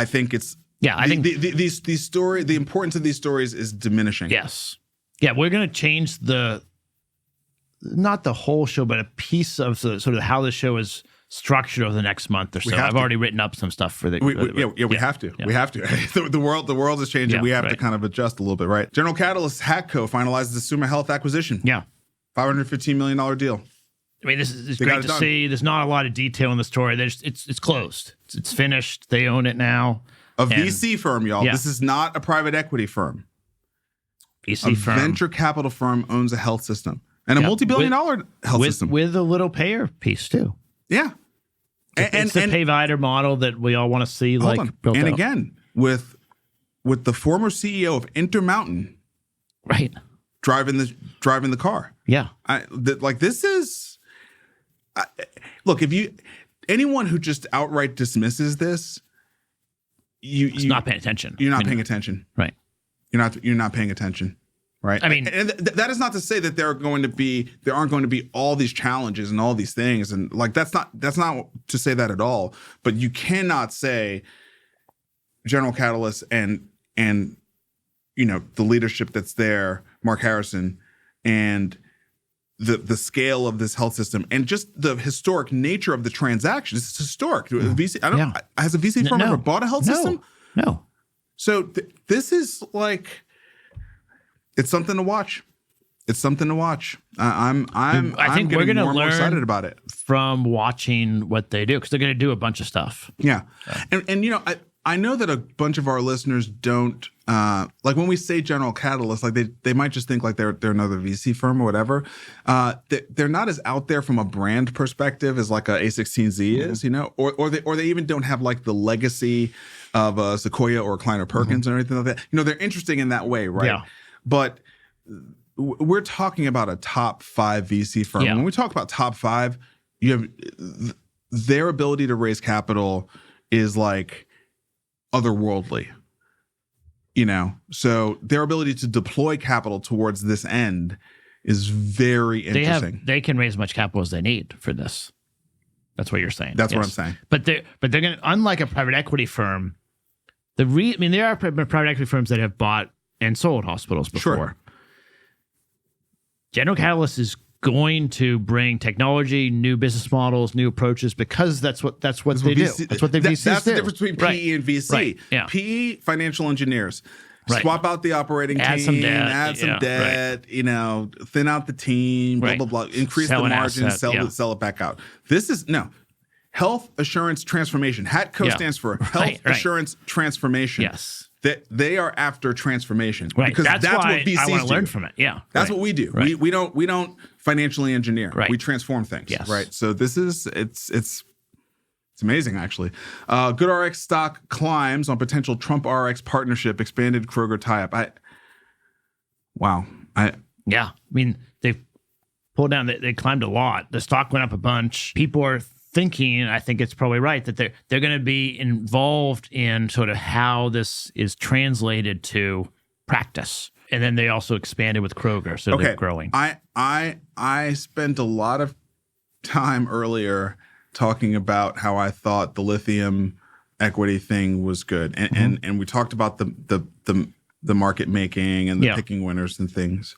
think it's I think these stories, the importance of these stories is diminishing. Yes. Yeah, we're going to change not the whole show, but a piece of sort of how the show is structured over the next month or so. I've already written up some stuff for the. We have to. Yeah. We have to. The world is changing. We have to kind of adjust a little bit, right? General Catalyst HATCo finalizes the Summa Health acquisition. Yeah, $515 million deal. I mean, this is great to see. There's not a lot of detail in the story. It's closed. It's finished. They own it now. A VC firm, y'all. Yeah. This is not a private equity firm. VC firm. Venture capital firm owns a health system and a multi-billion-dollar health system with a little payer piece too. Yeah, it's the payvider model that we all want to see. Built and out. Again, with the former CEO of Intermountain, right, driving the car. Yeah, this is. Look, anyone who just outright dismisses this, you're not paying attention. You're not paying attention, right? You're not paying attention, right? I mean, and that is not to say that there aren't going to be all these challenges and all these things, and that's not to say that at all. But you cannot say General Catalyst and the leadership that's there, Mark Harrison, and the scale of this health system and just the historic nature of the transaction. It's historic. VC, has a VC firm ever bought a health system? No. So this is it's something to watch. It's something to watch. I think we're going to learn excited about it from watching what they do because they're going to do a bunch of stuff. Yeah, and I know that a bunch of our listeners don't when we say General Catalyst, they might just think they're another VC firm or whatever. They're not as out there from a brand perspective as a A16Z is, or they even don't have the legacy of a Sequoia or Kleiner Perkins or anything like that. They're interesting in that way, right? Yeah. But we're talking about a top 5 VC firm. Yeah. When we talk about top 5, you have their ability to raise capital is otherworldly, so their ability to deploy capital towards this end is very interesting. They can raise as much capital as they need for this. That's what you're saying. That's what I'm saying. But they're going to, unlike a private equity firm, there are private equity firms that have bought and sold hospitals before. Sure. General Catalyst is going to bring technology, new business models, new approaches because that's what they do. That's what the VCs do. That's the difference between PE and VC. Right. Yeah. PE, financial engineers. Right. Swap out the operating team, add some debt, thin out the team, blah, blah, blah, increase the margin, sell it back out. This is Health Assurance Transformation. HATCo stands for Health Assurance Transformation. Yes. They are after transformation. Right. Because that's what VCs do. I want to learn from it. Yeah. That's what we do. Right. We don't financially engineer. Right. We transform things. Yes. Right. So this is it's amazing actually. GoodRx stock climbs on potential TrumpRx partnership, expanded Kroger tie-up. I mean, they've pulled down. They climbed a lot. The stock went up a bunch. People are thinking, and I think it's probably right, that they're going to be involved in sort of how this is translated to practice. And then they also expanded with Kroger, so they're growing. I spent a lot of time earlier talking about how I thought the lithium equity thing was good, and we talked about the market making and the picking winners and things.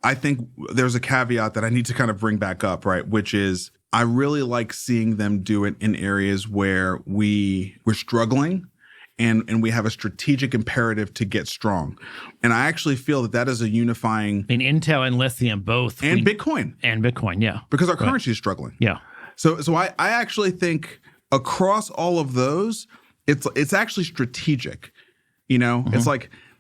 I think there's a caveat that I need to kind of bring back up, right? Which is I really like seeing them do it in areas where we're struggling and we have a strategic imperative to get strong. And I actually feel that is a unifying... In Intel and Lithium both. And Bitcoin. And Bitcoin, yeah. Because our currency is struggling. Yeah. So I actually think across all of those, it's actually strategic. It's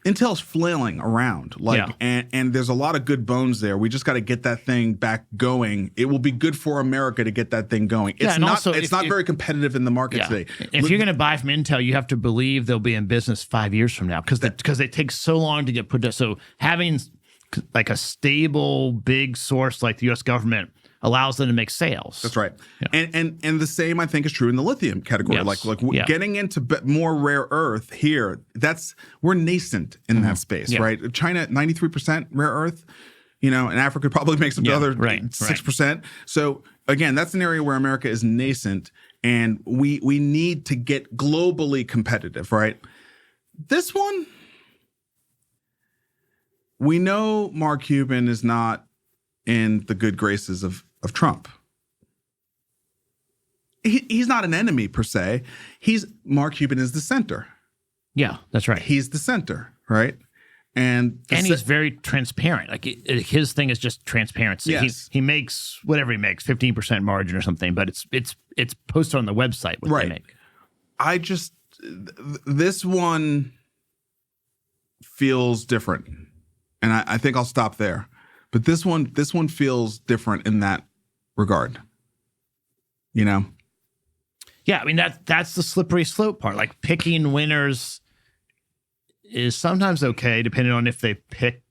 Intel's flailing around, and there's a lot of good bones there. We just got to get that thing back going. It will be good for America to get that thing going. It's not very competitive in the market today. If you're going to buy from Intel, you have to believe they'll be in business 5 years from now because it takes so long to get put down. So having like a stable, big source like the U.S. government allows them to make sales. That's right. Yeah. And the same, I think, is true in the lithium category. Yes. Getting into more rare earth here, we're nascent in that space, right? China, 93% rare earth, and Africa probably makes up the other 6%. So again, that's an area where America is nascent, and we need to get globally competitive, right? This one, we know Mark Cuban is not in the good graces of Trump. He's not an enemy per se. Mark Cuban is the center. Yeah, that's right. He's the center, right? And he's very transparent. Like his thing is just transparency. Yes. He makes whatever he makes, 15% margin or something, but it's posted on the website what they make. This one feels different, and I think I'll stop there. But this one feels different in that regard. Yeah, I mean that's the slippery slope part. Like picking winners is sometimes okay, depending on if they pick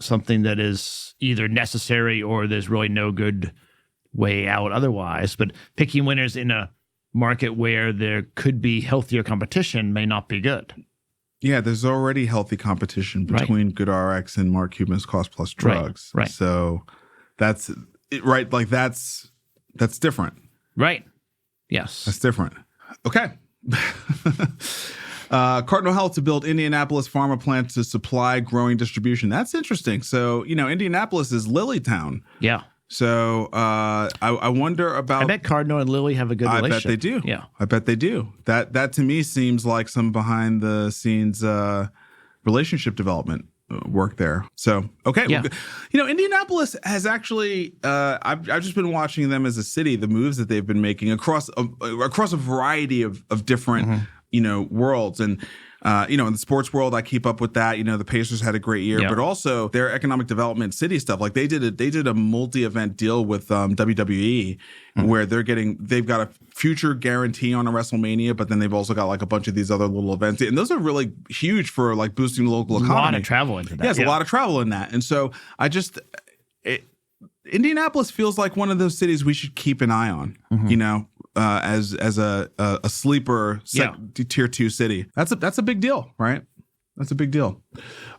something that is either necessary or there's really no good way out otherwise. But picking winners in a market where there could be healthier competition may not be good. Yeah, there's already healthy competition between GoodRx and Mark Cuban's cost plus drugs. Right. So that's it, right. Like that's different. Right. Yes. That's different. Okay. Cardinal Health to build Indianapolis pharma plant to supply growing distribution. That's interesting. So, Indianapolis is Lilly town. Yeah. So I wonder about. I bet Cardinal and Lilly have a good relationship. I bet they do. Yeah, I bet they do. That to me seems like some behind the scenes relationship development work there. So okay, yeah. Indianapolis has actually. I've just been watching them as a city. The moves that they've been making across a variety of different worlds and. In the sports world, I keep up with that. The Pacers had a great year, but also their economic development city stuff. Like they did a multi-event deal with WWE where they've got a future guarantee on a WrestleMania, but then they've also got like a bunch of these other little events. And those are really huge for like boosting the local economy. A lot of travel into that. Yeah, there's a lot of travel in that. And so Indianapolis feels like one of those cities we should keep an eye on, as a sleeper tier 2 city. That's a big deal, right? That's a big deal.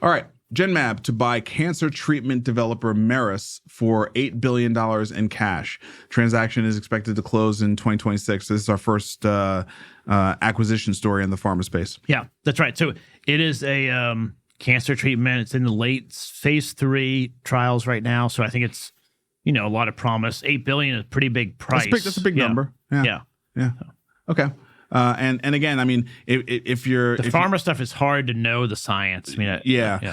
All right. Genmab to buy cancer treatment developer Merus for $8 billion in cash. Transaction is expected to close in 2026. This is our first acquisition story in the pharma space. Yeah, that's right. So it is a cancer treatment. It's in the late phase 3 trials right now. So I think it's, a lot of promise. $8 billion is a pretty big price. That's a big number. Yeah. Okay. And again, I mean, if you're pharma stuff is hard to know the science. I mean,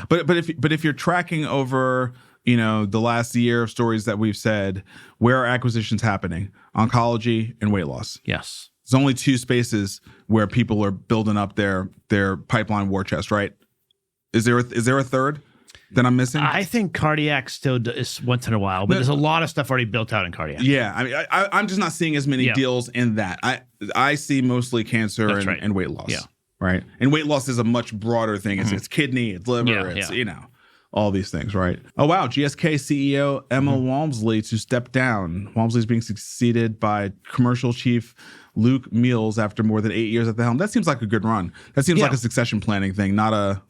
But if you're tracking over, the last year of stories that we've said, where are acquisitions happening? Oncology and weight loss. Yes. There's only 2 spaces where people are building up their pipeline war chest, right? Is there a third that I'm missing? I think cardiac still is once in a while, but there's a lot of stuff already built out in cardiac. Yeah, I mean, I'm just not seeing as many deals in that. I see mostly cancer and weight loss. Yeah, right. And weight loss is a much broader thing. It's kidney, it's liver, it's all these things, right? Oh wow, GSK CEO Emma Walmsley to step down. Walmsley is being succeeded by commercial chief Luke Meals after more than 8 years at the helm. That seems like a good run. That seems like a succession planning thing, not a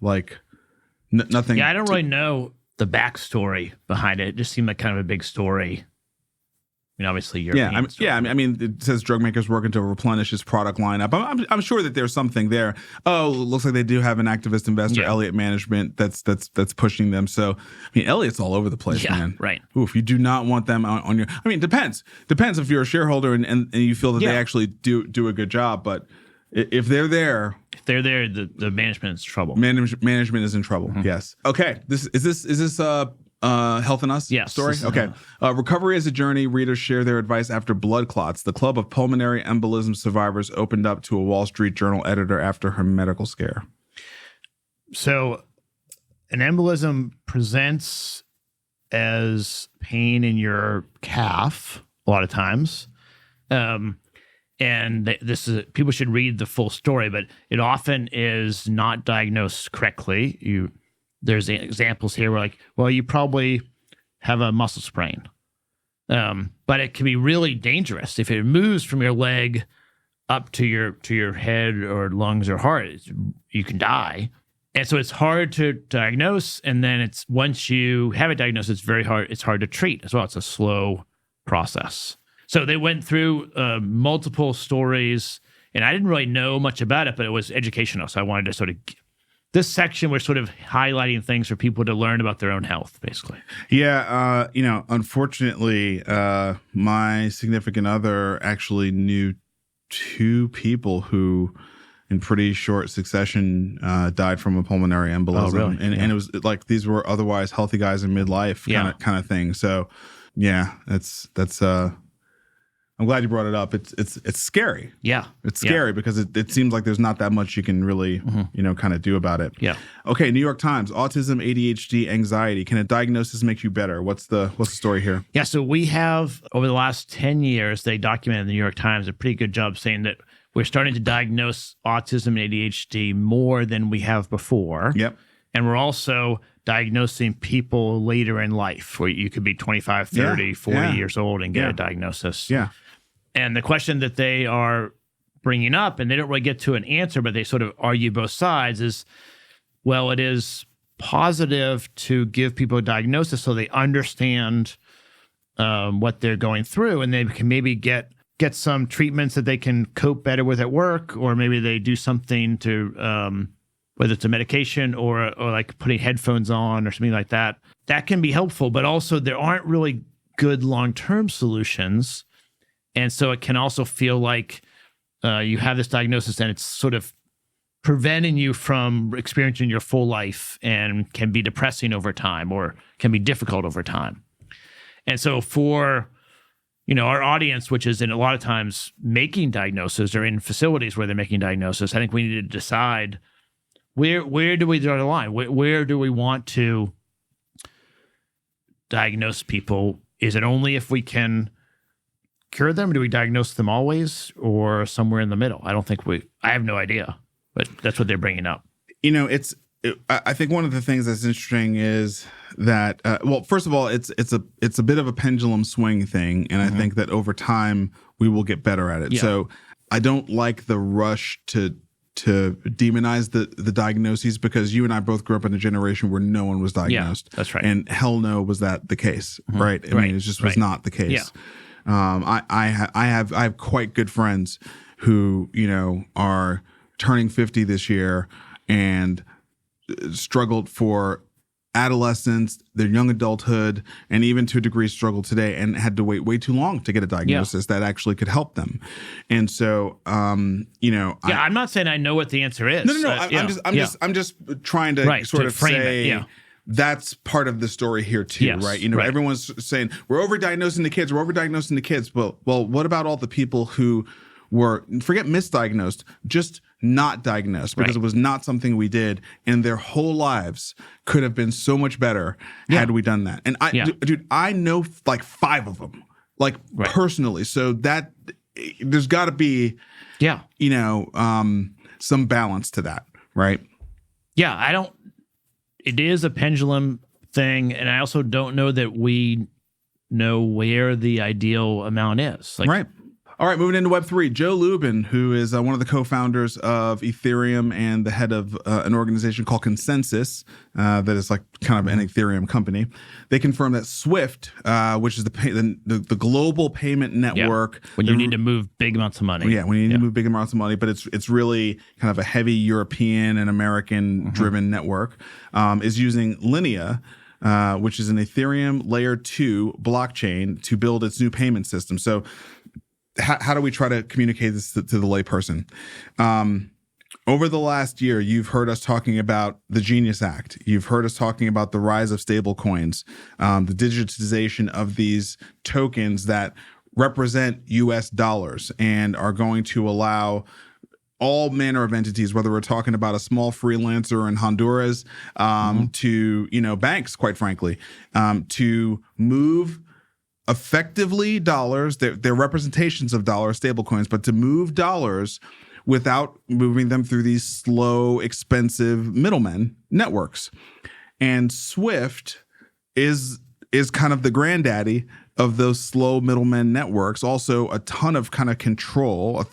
nothing. Yeah, I don't really know the backstory behind it. It just seemed like kind of a big story. I mean, obviously, European story. I mean, it says drug makers working to replenish its product lineup. I'm sure that there's something there. Oh, it looks like they do have an activist investor, Elliott Management, that's pushing them. So, I mean, Elliott's all over the place, man. Right. Oof, you do not want them on your. I mean, depends if you're a shareholder and you feel that they actually do a good job, but. If they're there, the management is in trouble. Management is in trouble. Yes. Okay. Is this Health and Us story? Okay. Recovery is a journey. Readers share their advice after blood clots. The Club of Pulmonary Embolism Survivors opened up to a Wall Street Journal editor after her medical scare. So an embolism presents as pain in your calf a lot of times. People should read the full story, but it often is not diagnosed correctly. There's examples here where you probably have a muscle sprain. But it can be really dangerous if it moves from your leg up to your head or lungs or heart. You can die. And so it's hard to diagnose. And then once you have it diagnosed, it's very hard. It's hard to treat as well. It's a slow process. So they went through multiple stories, and I didn't really know much about it, but it was educational. So I wanted to this section was sort of highlighting things for people to learn about their own health, basically. Yeah. Unfortunately, my significant other actually knew 2 people who, in pretty short succession, died from a pulmonary embolism. Oh, really? And it was like these were otherwise healthy guys in midlife kind of thing. So, yeah, that's. I'm glad you brought it up. It's scary. Yeah, it's scary because it seems like there's not that much you can really kind of do about it. Yeah. Okay. New York Times: autism, ADHD, anxiety. Can a diagnosis make you better? What's the story here? Yeah. So we have over the last 10 years, they documented in the New York Times a pretty good job saying that we're starting to diagnose autism and ADHD more than we have before. Yep. And we're also diagnosing people later in life, where you could be 25, 30, 40 years old and get a diagnosis. Yeah. And the question that they are bringing up, and they don't really get to an answer, but they sort of argue both sides, is, well, it is positive to give people a diagnosis so they understand what they're going through, and they can maybe get some treatments that they can cope better with at work, or maybe they do something to, whether it's a medication or like putting headphones on or something like that. That can be helpful, but also there aren't really good long-term solutions. And so it can also feel like you have this diagnosis and it's sort of preventing you from experiencing your full life, and can be depressing over time or can be difficult over time. And so for our audience, which is in a lot of times making diagnoses or in facilities where they're making diagnosis, I think we need to decide where do we draw the line? Where do we want to diagnose people? Is it only if we can cure them? Do we diagnose them always, or somewhere in the middle? I have no idea, but that's what they're bringing up. I think one of the things that's interesting is that, first of all, it's a bit of a pendulum swing thing. And I think that over time we will get better at it. Yeah. So I don't like the rush to demonize the diagnoses, because you and I both grew up in a generation where no one was diagnosed. Yeah, that's right. And hell no was that the case, right? I mean, it just was not the case. Yeah. I have quite good friends who, are turning 50 this year and struggled for adolescence, their young adulthood, and even to a degree struggle today, and had to wait way too long to get a diagnosis that actually could help them. And so, I'm not saying I know what the answer is. No. I'm just trying to sort of frame say it. That's part of the story here too, right? Everyone's saying we're overdiagnosing the kids. Well, what about all the people who forget misdiagnosed, just not diagnosed, because it was not something we did, and their whole lives could have been so much better had we done that. And I know like 5 of them, personally. So that there's got to be, some balance to that, right? Yeah, it is a pendulum thing, and I also don't know that we know where the ideal amount is. Right. All right, moving into Web3, Joe Lubin, who is one of the co-founders of Ethereum and the head of an organization called Consensus, that is like kind of an Ethereum company. They confirmed that Swift, which is the global payment network, when you need to move big amounts of money. Yeah, when you need to move big amounts of money, but it's really kind of a heavy European and American driven network, is using Linea, which is an Ethereum layer 2 blockchain, to build its new payment system. So how do we try to communicate this to the layperson? Over the last year, you've heard us talking about the Genius Act. You've heard us talking about the rise of stable coins, the digitization of these tokens that represent US dollars and are going to allow all manner of entities, whether we're talking about a small freelancer in Honduras, to, banks, quite frankly, to move effectively dollars, they're representations of dollars, stablecoins, but to move dollars without moving them through these slow, expensive middlemen networks. And SWIFT is kind of the granddaddy of those slow middlemen networks. Also, a ton of kind of control,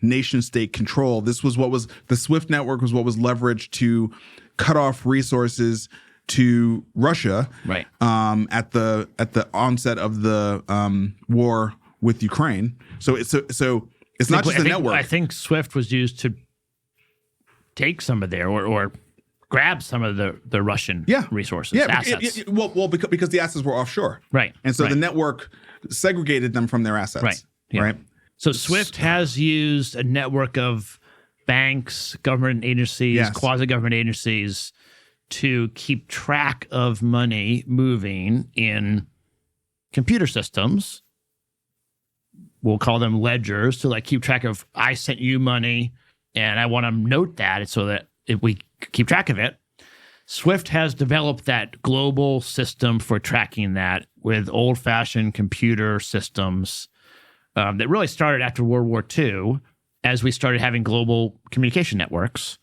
nation state control. The SWIFT network was what was leveraged to cut off resources to Russia, right? At the onset of the war with Ukraine. So it's not just a network. I think SWIFT was used to take some of their or grab some of the Russian resources, assets. Because the assets were offshore. Right. And so the network segregated them from their assets. Right. Yeah. Right. So SWIFT has used a network of banks, government agencies, quasi-government agencies to keep track of money moving in computer systems. We'll call them ledgers to keep track of, I sent you money and I want to note that so that if we keep track of it. SWIFT has developed that global system for tracking that with old-fashioned computer systems that really started after World War II as we started having global communication networks.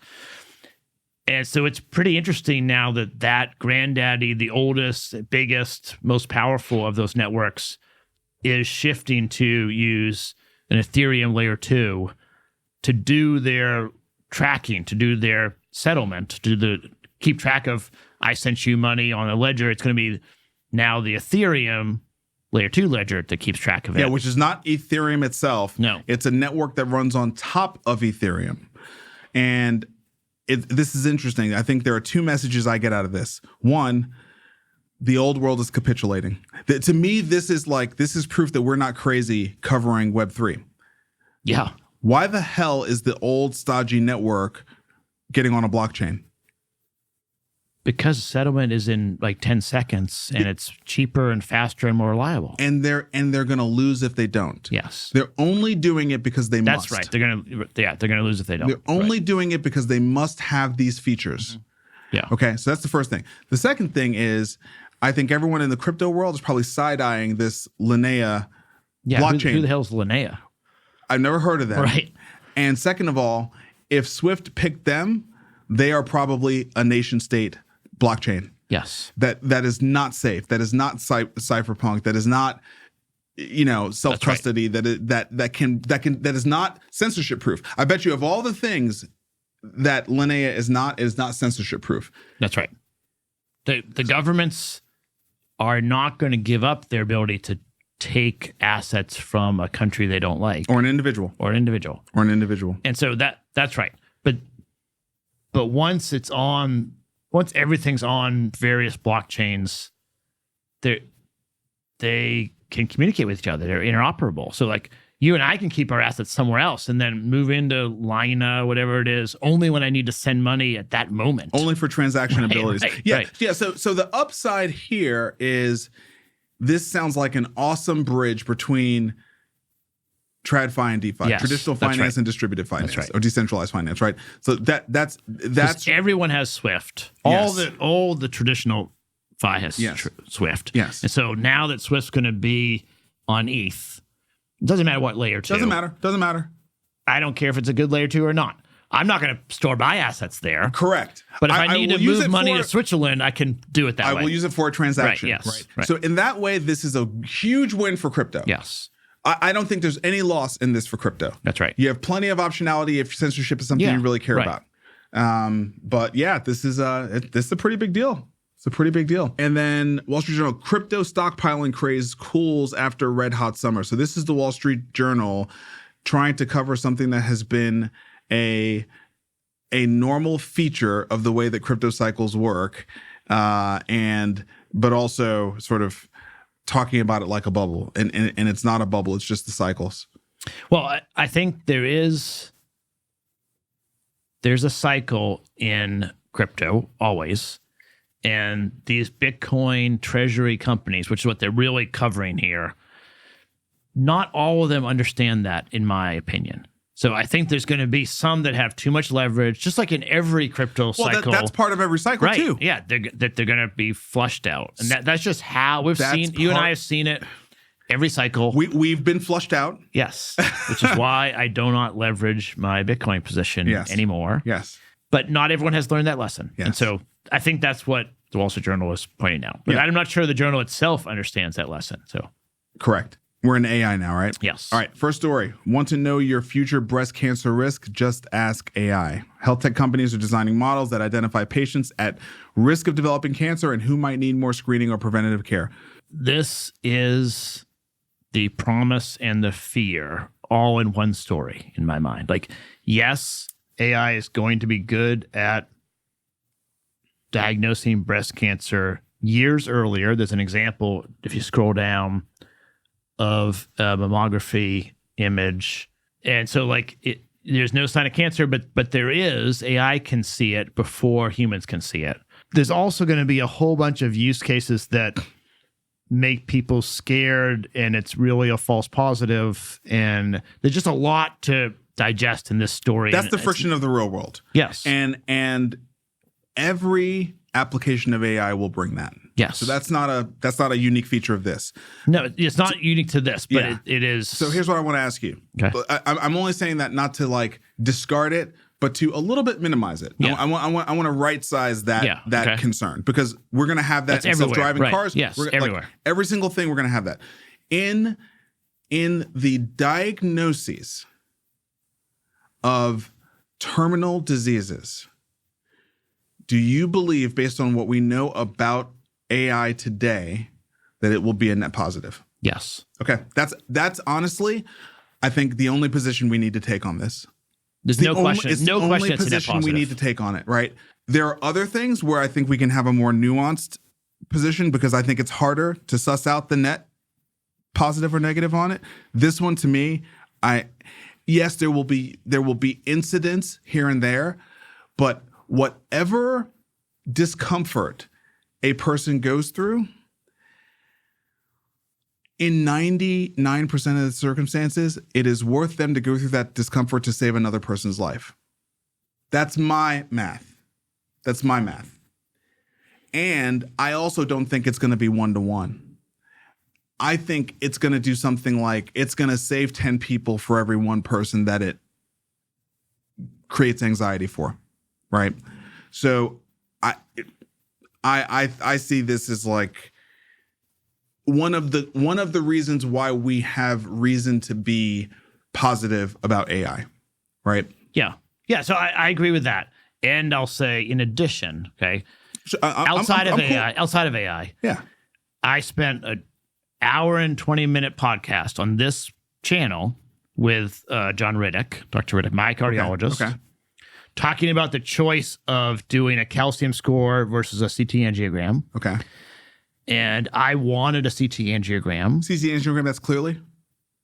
And so it's pretty interesting now that granddaddy, the oldest, biggest, most powerful of those networks, is shifting to use an Ethereum layer 2 to do their tracking, to do their settlement, to keep track of, I sent you money on a ledger. It's going to be now the Ethereum layer 2 ledger that keeps track of it. Yeah, which is not Ethereum itself. No. It's a network that runs on top of Ethereum. And this is interesting. I think there are two messages I get out of this. One, the old world is capitulating. To me, this is proof that we're not crazy covering Web3. Yeah. Why the hell is the old stodgy network getting on a blockchain? Because settlement is in 10 seconds and it's cheaper and faster and more reliable. And they're going to lose if they don't. Yes. They're only doing it because they must. That's right. They're going to lose if they don't. They're only doing it because they must have these features. Mm-hmm. Yeah. Okay, so that's the first thing. The second thing is, I think everyone in the crypto world is probably side-eyeing this Linnea blockchain. Who the hell is Linnea? I've never heard of that. Right. And second of all, if SWIFT picked them, they are probably a nation state blockchain. Yes. That is not safe. That is not cypherpunk. That is not self-custody. Right. That is not censorship proof. I bet you of all the things that Linnea is not censorship proof. That's right. The governments are not going to give up their ability to take assets from a country they don't like. Or an individual. And so that's right. But once everything's on various blockchains, they can communicate with each other. They're interoperable. So you and I can keep our assets somewhere else and then move into Lina, whatever it is, only when I need to send money at that moment. Only for transaction abilities. Right. Yeah. So the upside here is this sounds like an awesome bridge between TradFi and DeFi, traditional finance and distributed finance, or decentralized finance, right? So that's everyone has SWIFT. All the traditional FI has SWIFT. Yes. And so now that SWIFT's going to be on ETH, it doesn't matter what layer 2. Doesn't matter. I don't care if it's a good layer 2 or not. I'm not going to store my assets there. Correct. But if I need to move money to Switzerland, I can do it that way. I will use it for a transaction. Right, yes. Right. So in that way, this is a huge win for crypto. Yes. I don't think there's any loss in this for crypto. That's right. You have plenty of optionality if censorship is something you really care about. But yeah, this is a pretty big deal. It's a pretty big deal. And then Wall Street Journal, crypto stockpiling craze cools after red hot summer. So this is the Wall Street Journal trying to cover something that has been a normal feature of the way that crypto cycles work, but also sort of talking about it like a bubble, and it's not a bubble; it's just the cycles. Well, I think there's a cycle in crypto always, and these Bitcoin treasury companies, which is what they're really covering here, not all of them understand that, in my opinion. So I think there's going to be some that have too much leverage, just like in every crypto cycle. That's part of every cycle too. Yeah, they're going to be flushed out, and that's just how we've seen. You and I have seen it every cycle. We've been flushed out. Yes, which is why I do not leverage my Bitcoin position anymore. Yes, but not everyone has learned that lesson, and so I think that's what the Wall Street Journal is pointing out. But I'm not sure the journal itself understands that lesson. So correct. We're in AI now, right? Yes. All right. First story. Want to know your future breast cancer risk? Just ask AI. Health tech companies are designing models that identify patients at risk of developing cancer and who might need more screening or preventative care. This is the promise and the fear all in one story in my mind. Like, yes, AI is going to be good at diagnosing breast cancer years earlier. There's an example, if you scroll down, of a mammography image. And so there's no sign of cancer, but there is. AI can see it before humans can see it. There's also going to be a whole bunch of use cases that make people scared, and it's really a false positive. And there's just a lot to digest in this story. That's the friction of the real world. Yes. And every application of AI will bring that. Yes. So that's not a unique feature of this. No, it's not unique to this, but it is. So here's what I want to ask you. Okay. I'm only saying that not to discard it, but to a little bit minimize it. Yeah. I want to right size that concern, because we're going to have that in everywhere. self-driving cars. Yes, everywhere. Every single thing, we're going to have that. In the diagnoses of terminal diseases, do you believe, based on what we know about AI today, that it will be a net positive? Yes. Okay. That's honestly, I think, the only position we need to take on this. There's no question. It's the only position we need to take on it, right? There are other things where I think we can have a more nuanced position, because I think it's harder to suss out the net positive or negative on it. This one, to me, yes, there will be incidents here and there, but whatever discomfort a person goes through, in 99% of the circumstances, it is worth them to go through that discomfort to save another person's life. That's my math. And I also don't think it's going to be 1-to-1. I think it's going to do something like it's going to save 10 people for every one person that it creates anxiety for, right? So I see this as like one of the reasons why we have reason to be positive about AI, right? Yeah. So I agree with that. And I'll say, in addition, okay, outside of AI, yeah, I spent an hour and 20-minute podcast on this channel with John Riddick, Dr. Riddick, my cardiologist. Okay. Talking about the choice of doing a calcium score versus a CT angiogram. Okay. And I wanted a CT angiogram. CT angiogram, that's Clearly?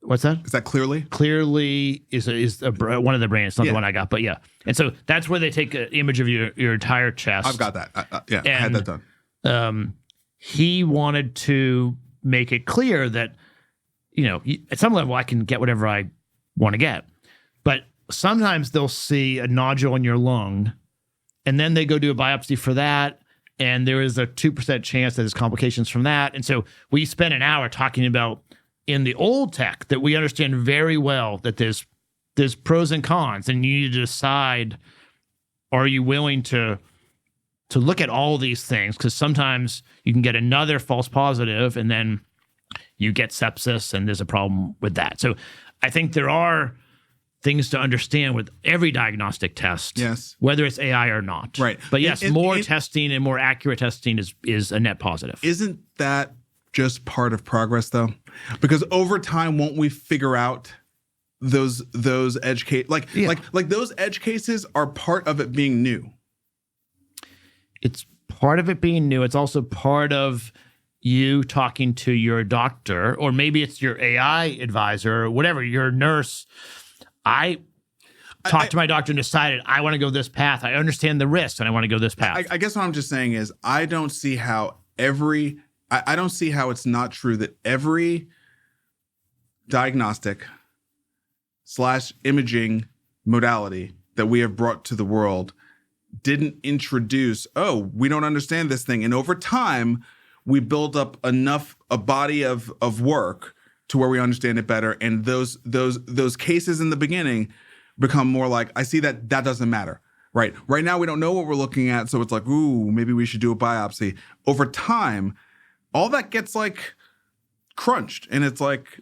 What's that? Is that Clearly? Clearly is one of the brands, not the one I got, but yeah. And so that's where they take an image of your entire chest. I've got that. I had that done. He wanted to make it clear that, at some level I can get whatever I want to get. But sometimes they'll see a nodule in your lung, and then they go do a biopsy for that, and there is a 2% chance that there's complications from that. And so we spent an hour talking about, in the old tech that we understand very well, that there's pros and cons, and you need to decide, are you willing to look at all these things? Because sometimes you can get another false positive, and then you get sepsis, and there's a problem with that. So I think there are things to understand with every diagnostic test, yes, whether it's AI or not. Right. But yes, more testing and more accurate testing is a net positive. Isn't that just part of progress, though? Because over time, won't we figure out those edge cases? Like those edge cases are part of it being new. It's part of it being new. It's also part of you talking to your doctor, or maybe it's your AI advisor, or whatever, your nurse. I talked to my doctor and decided I want to go this path. I understand the risks, and I want to go this path. I guess what I'm just saying is I don't see how it's not true that every diagnostic imaging modality that we have brought to the world didn't introduce, oh, we don't understand this thing. And over time, we build up a body of work to where we understand it better. And those cases in the beginning become more like, I see that doesn't matter. Right now, we don't know what we're looking at. So it's like, ooh, maybe we should do a biopsy. Over time, all that gets like crunched. And it's like,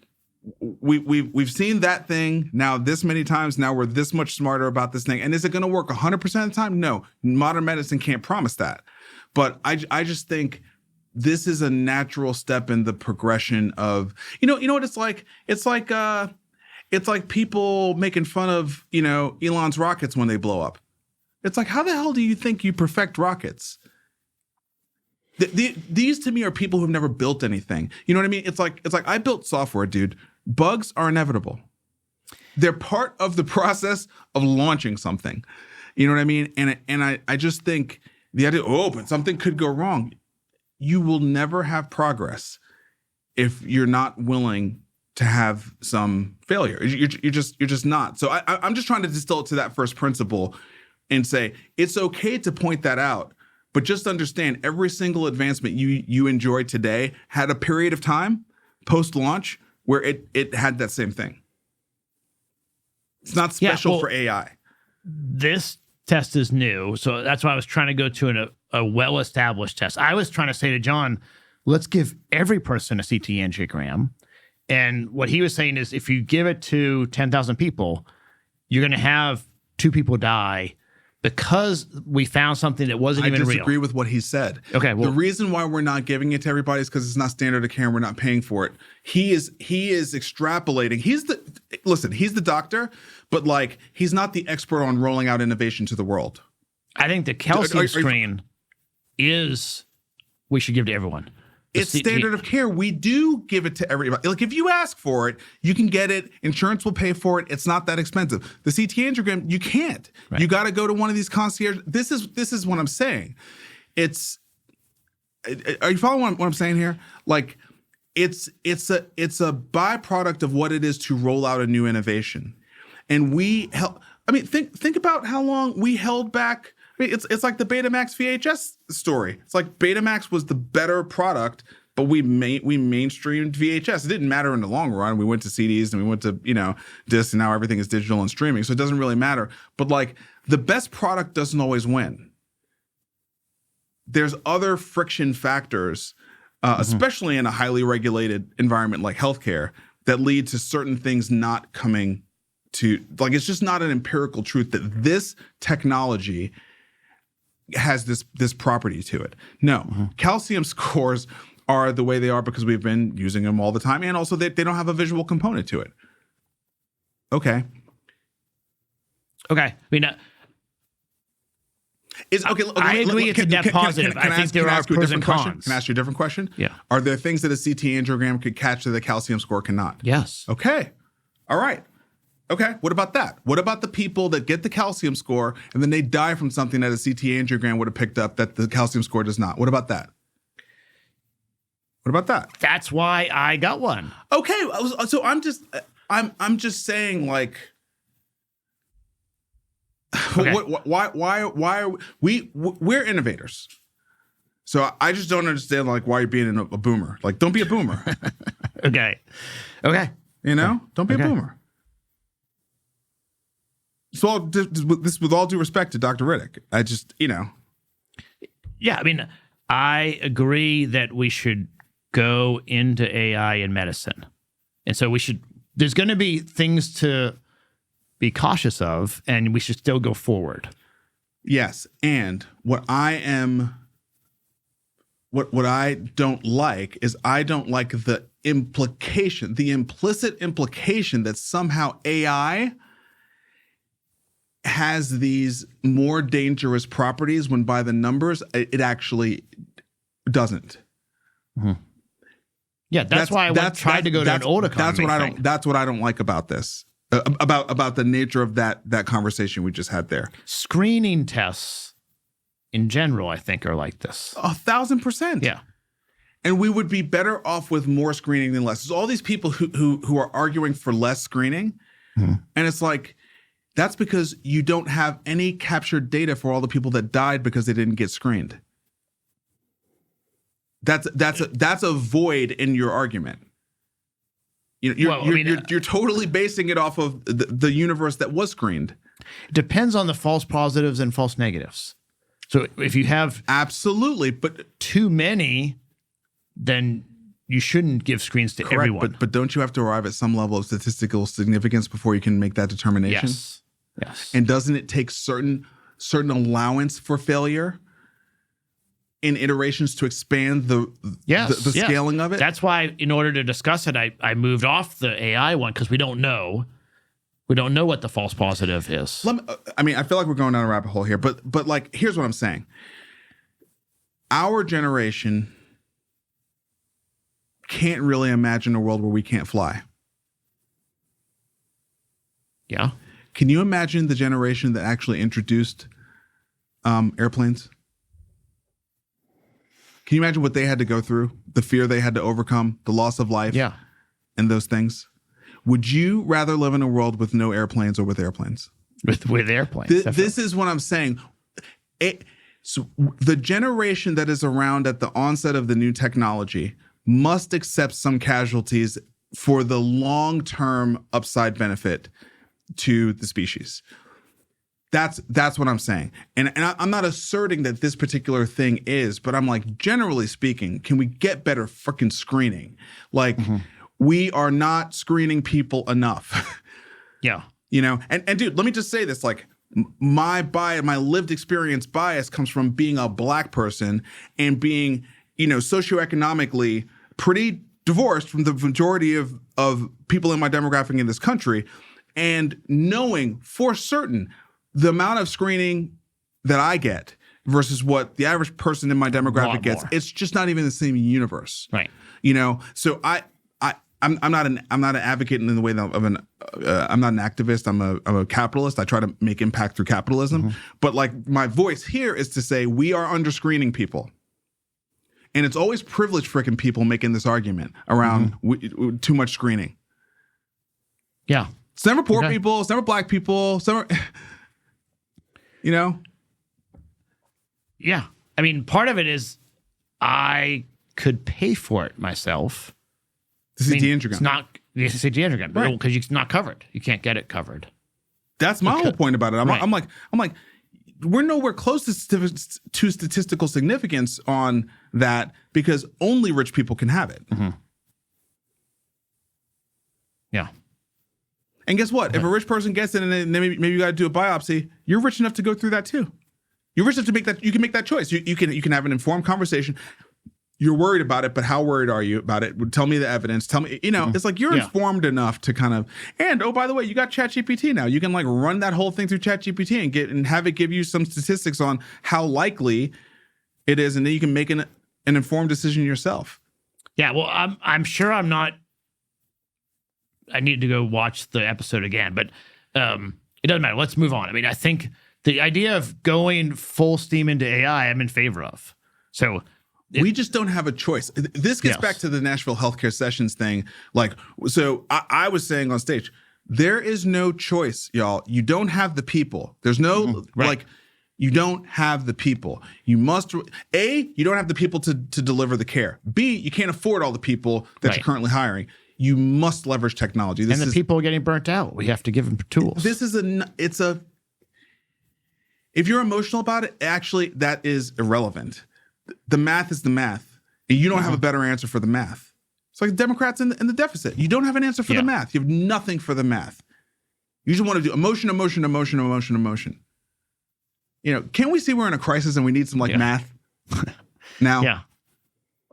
we've seen that thing now this many times. Now we're this much smarter about this thing. And is it going to work 100% of the time? No. Modern medicine can't promise that. But I just think this is a natural step in the progression of, you know what it's like? It's like people making fun of, Elon's rockets when they blow up. It's like, how the hell do you think you perfect rockets? These to me are people who've never built anything. You know what I mean? It's like I built software, dude. Bugs are inevitable. They're part of the process of launching something. You know what I mean? And I just think the idea, but something could go wrong. You will never have progress if you're not willing to have some failure. You're just not. So I'm just trying to distill it to that first principle and say it's okay to point that out, but just understand every single advancement you enjoy today had a period of time post-launch where it had that same thing. It's not special for AI. This test is new, so that's why I was trying to go to a well-established test. I was trying to say to John, let's give every person a CT angiogram. And what he was saying is if you give it to 10,000 people, you're going to have 2 people die because we found something that wasn't even real. I disagree with what he said. Okay, well, the reason why we're not giving it to everybody is because it's not standard of care and we're not paying for it. He is extrapolating. He's the doctor, but like he's not the expert on rolling out innovation to the world. I think the calcium screen is we should give to everyone. It's standard of care. We do give it to everybody. Like if you ask for it, you can get it. Insurance will pay for it. It's not that expensive. The CT angiogram, you can't. Right. You got to go to one of these concierge. This is what I'm saying. Are you following what I'm saying here? Like it's a byproduct of what it is to roll out a new innovation. And think about how long we held back. I mean, it's like the Betamax VHS story. It's like Betamax was the better product, but we mainstreamed VHS. It didn't matter in the long run. We went to CDs and we went to, discs, and now everything is digital and streaming. So it doesn't really matter. But like the best product doesn't always win. There's other friction factors, especially in a highly regulated environment like healthcare, that lead to certain things not coming to, like, it's just not an empirical truth that this technology has this property to it. No, calcium scores are the way they are because we've been using them all the time, and also they don't have a visual component to it. Okay. I mean, I agree it's a net positive. I think there are pros and cons. Can I ask you a different question? Yeah. Are there things that a CT angiogram could catch that the calcium score cannot? Yes. Okay. All right. Okay, what about that? What about the people that get the calcium score and then they die from something that a CT angiogram would have picked up that the calcium score does not? What about that? What about that? That's why I got one. Okay, so I'm just saying, like, okay. Why are we're innovators? So I just don't understand, like, why you're being a boomer. Like, don't be a boomer. Okay. Don't be a boomer. So this with all due respect to Dr. Riddick, I just, Yeah, I mean, I agree that we should go into AI in medicine. And so there's going to be things to be cautious of, and we should still go forward. Yes. And what I don't like is I don't like the implicit implication that somehow AI has these more dangerous properties when by the numbers it actually doesn't. Mm-hmm. Yeah, that's why I tried to go to an old economy. That's what I don't like about this. About the nature of that conversation we just had there. Screening tests in general, I think, are like this. 1,000%. Yeah. And we would be better off with more screening than less. There's all these people who are arguing for less screening. And it's like, that's because you don't have any captured data for all the people that died because they didn't get screened. That's a void in your argument. You're totally basing it off of the universe that was screened. It depends on the false positives and false negatives. So if you have absolutely, but too many, then you shouldn't give screens to everyone. But don't you have to arrive at some level of statistical significance before you can make that determination? Yes. And doesn't it take certain allowance for failure in iterations to expand the scaling of it? That's why, in order to discuss it, I moved off the AI one because we don't know. We don't know what the false positive is. I feel like we're going down a rabbit hole here, but like, here's what I'm saying. Our generation can't really imagine a world where we can't fly. Yeah. Can you imagine the generation that actually introduced airplanes? Can you imagine what they had to go through, the fear they had to overcome, the loss of life, and those things? Would you rather live in a world with no airplanes or with airplanes? With airplanes. This is what I'm saying. So the generation that is around at the onset of the new technology must accept some casualties for the long-term upside benefit to the species. That's what I'm saying. And I'm not asserting that this particular thing is, but I'm like, generally speaking, can we get better freaking screening? Like, we are not screening people enough. Yeah. And dude, let me just say this, like, my lived experience bias comes from being a Black person and being, socioeconomically pretty divorced from the majority of people in my demographic in this country, and knowing for certain the amount of screening that I get versus what the average person in my demographic gets, it's just not even the same universe. Right. So I'm not an advocate in the way that I'm not an activist. I'm a capitalist. I try to make impact through capitalism. But like, my voice here is to say we are under screening people. And it's always privileged freaking people making this argument around too much screening. Yeah. It's never poor people. It's never Black people. It's never, Yeah. I mean, part of it is I could pay for it myself. The CT angiogram. It's not the CT angiogram, right? Because it's not covered. You can't get it covered. That's my whole point about it. I'm like, we're nowhere close to statistical significance on that because only rich people can have it. Yeah. And guess what? If a rich person gets it and then maybe you got to do a biopsy, you're rich enough to go through that too. You're rich enough to make that. You can make that choice. You can have an informed conversation. You're worried about it, but how worried are you about it? Tell me the evidence. Tell me, it's like you're informed enough to kind of, and oh, by the way, you got ChatGPT now. You can like run that whole thing through ChatGPT and have it give you some statistics on how likely it is, and then you can make an informed decision yourself. Yeah, well, I'm sure I'm not. I need to go watch the episode again, but it doesn't matter. Let's move on. I mean, I think the idea of going full steam into AI, I'm in favor of. So. We just don't have a choice. This gets back to the Nashville Healthcare Sessions thing. Like, so I was saying on stage, there is no choice, y'all. You don't have the people. There's no, you don't have the people. You must, you don't have the people to deliver the care. B, you can't afford all the people that you're currently hiring. You must leverage technology. People are getting burnt out. We have to give them tools. If you're emotional about it, actually, that is irrelevant. The math is the math. And you don't have a better answer for the math. It's like Democrats in the deficit. You don't have an answer for the math. You have nothing for the math. You just want to do emotion. Can we see we're in a crisis and we need some math now? Yeah.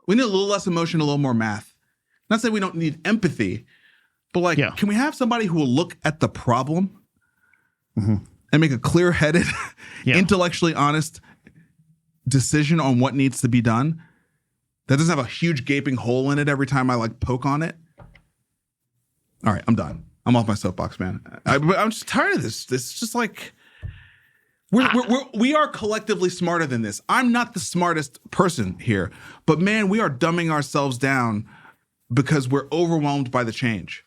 We need a little less emotion, a little more math. Not saying we don't need empathy, but can we have somebody who will look at the problem and make a clear-headed, intellectually honest decision on what needs to be done that doesn't have a huge gaping hole in it every time I poke on it? All right, I'm done. I'm off my soapbox, man. I'm just tired of this. This is just like we are collectively smarter than this. I'm not the smartest person here, but man, we are dumbing ourselves down because we're overwhelmed by the change.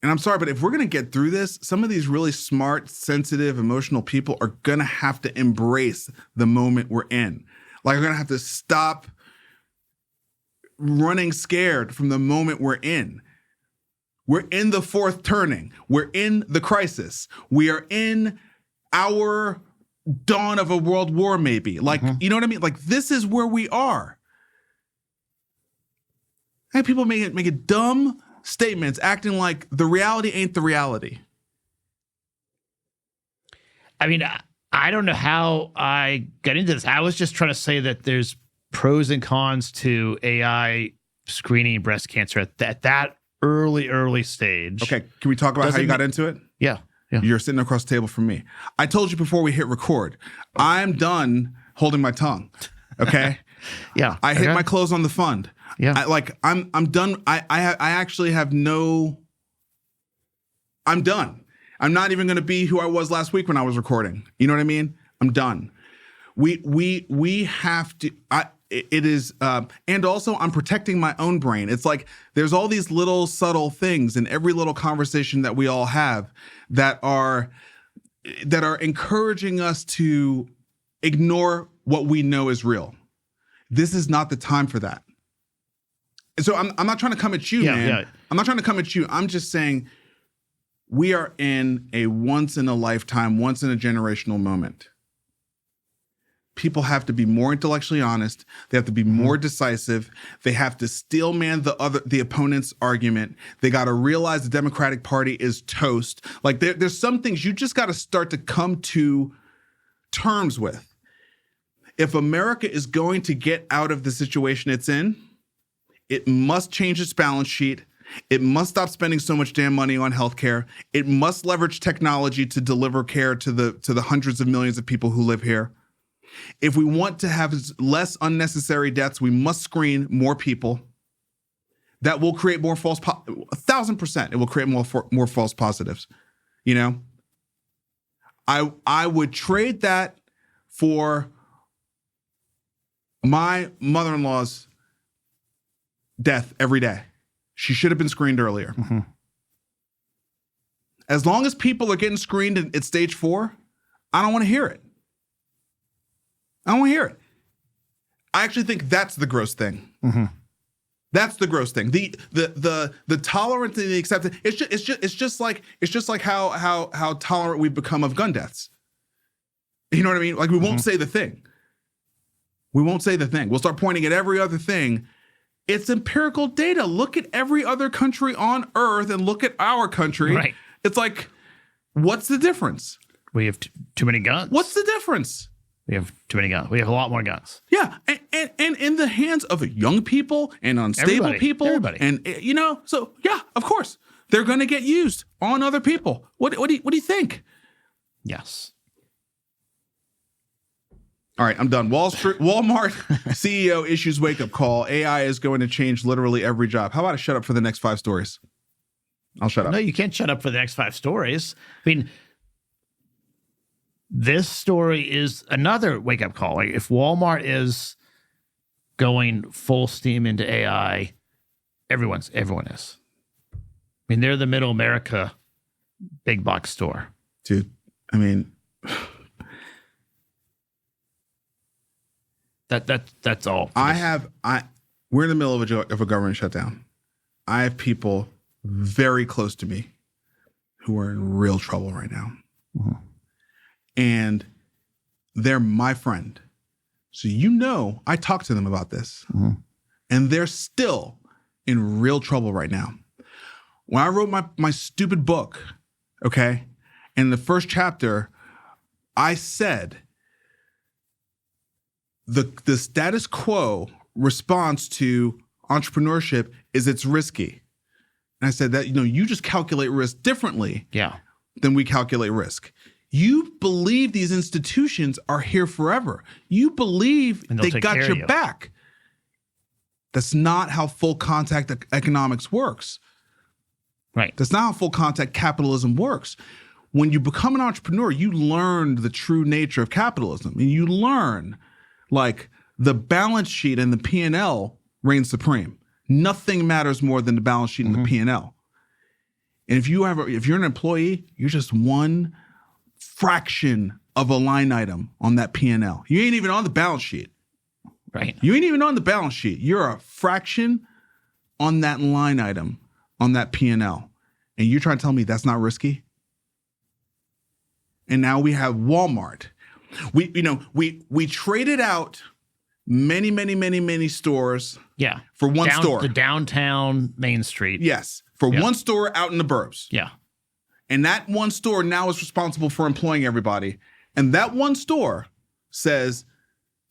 And I'm sorry, but if we're going to get through this, some of these really smart, sensitive, emotional people are going to have to embrace the moment we're in. Like, we're going to have to stop running scared from the moment we're in. We're in the fourth turning. We're in the crisis. We are in our dawn of a world war, maybe. Like, you know what I mean? Like, this is where we are. And people make dumb statements acting like the reality ain't the reality. I mean, I don't know how I got into this. I was just trying to say that there's pros and cons to AI screening breast cancer at that early stage. Okay, can we talk about how you got into it? Yeah. You're sitting across the table from me. I told you before we hit record, I'm done holding my tongue. Okay? Yeah. I hit my close on the fund. Yeah. I'm done. I actually have no. I'm done. I'm not even going to be who I was last week when I was recording. You know what I mean? I'm done. We have to. It is, and also I'm protecting my own brain. It's like there's all these little subtle things in every little conversation that we all have that are encouraging us to ignore what we know is real. This is not the time for that. So I'm not trying to come at you, man. Yeah. I'm not trying to come at you. I'm just saying we are in a once in a lifetime, once in a generational moment. People have to be more intellectually honest. They have to be more decisive. They have to steel man the opponent's argument. They got to realize the Democratic Party is toast. Like there's some things you just got to start to come to terms with. If America is going to get out of the situation it's in, it must change its balance sheet. It must stop spending so much damn money on healthcare. It must leverage technology to deliver care to the hundreds of millions of people who live here. If we want to have less unnecessary deaths, we must screen more people. That will create more 1,000%. It will create more false positives. You know, I would trade that for my mother-in-law's death every day. She should have been screened earlier. Mm-hmm. As long as people are getting screened at stage 4, I don't want to hear it. I don't want to hear it. I actually think that's the gross thing. Mm-hmm. That's the gross thing. The tolerance and the acceptance. It's just like how tolerant we've become of gun deaths. You know what I mean? Like we won't say the thing. We won't say the thing. We'll start pointing at every other thing. It's empirical data. Look at every other country on earth and look at our country. Right. It's like, what's the difference? We have too many guns. What's the difference? We have too many guns. We have a lot more guns. Yeah, and in the hands of young people and unstable people. Everybody. And, you know, so, yeah, of course. They're going to get used on other people. What do you think? Yes. All right, I'm done. Walmart CEO issues wake-up call. AI is going to change literally every job. How about I shut up for the next 5 stories? I'll shut up. No, you can't shut up for the next 5 stories. I mean, this story is another wake-up call. Like if Walmart is going full steam into AI, everyone is. I mean, they're the middle America big box store. Dude, I mean... That's all. We're in the middle of a government shutdown. I have people very close to me who are in real trouble right now. Mm-hmm. And they're my friend. So I talked to them about this. Mm-hmm. And they're still in real trouble right now. When I wrote my stupid book, okay, in the first chapter, I said the status quo response to entrepreneurship is it's risky. And I said that, you just calculate risk differently than we calculate risk. You believe these institutions are here forever. You believe they got your back. That's not how full contact economics works. Right. That's not how full contact capitalism works. When you become an entrepreneur, you learn the true nature of capitalism. And you learn like the balance sheet and the P&L reign supreme. Nothing matters more than the balance sheet and the P&L. And if you're an employee, you're just one fraction of a line item on that P&L. You ain't even on the balance sheet. Right. You ain't even on the balance sheet. You're a fraction on that line item on that P&L. And you're trying to tell me that's not risky? And now we have Walmart. We traded out many stores for one store. The downtown Main Street. Yes. For one store out in the burbs. Yeah. And that one store now is responsible for employing everybody. And that one store says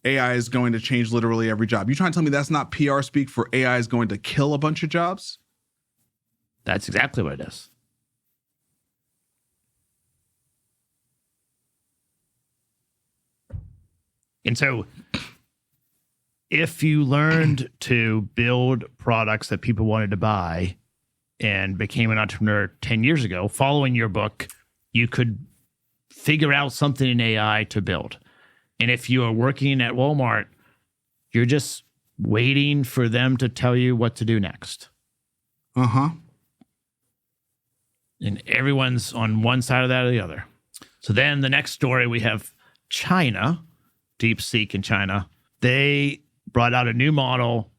AI is going to change literally every job. You trying to tell me that's not PR speak for AI is going to kill a bunch of jobs? That's exactly what it is. And so if you learned to build products that people wanted to buy and became an entrepreneur 10 years ago, following your book, you could figure out something in AI to build. And if you are working at Walmart, you're just waiting for them to tell you what to do next. Uh-huh. And everyone's on one side of that or the other. So then the next story, we have China, DeepSeek in China. They brought out a new model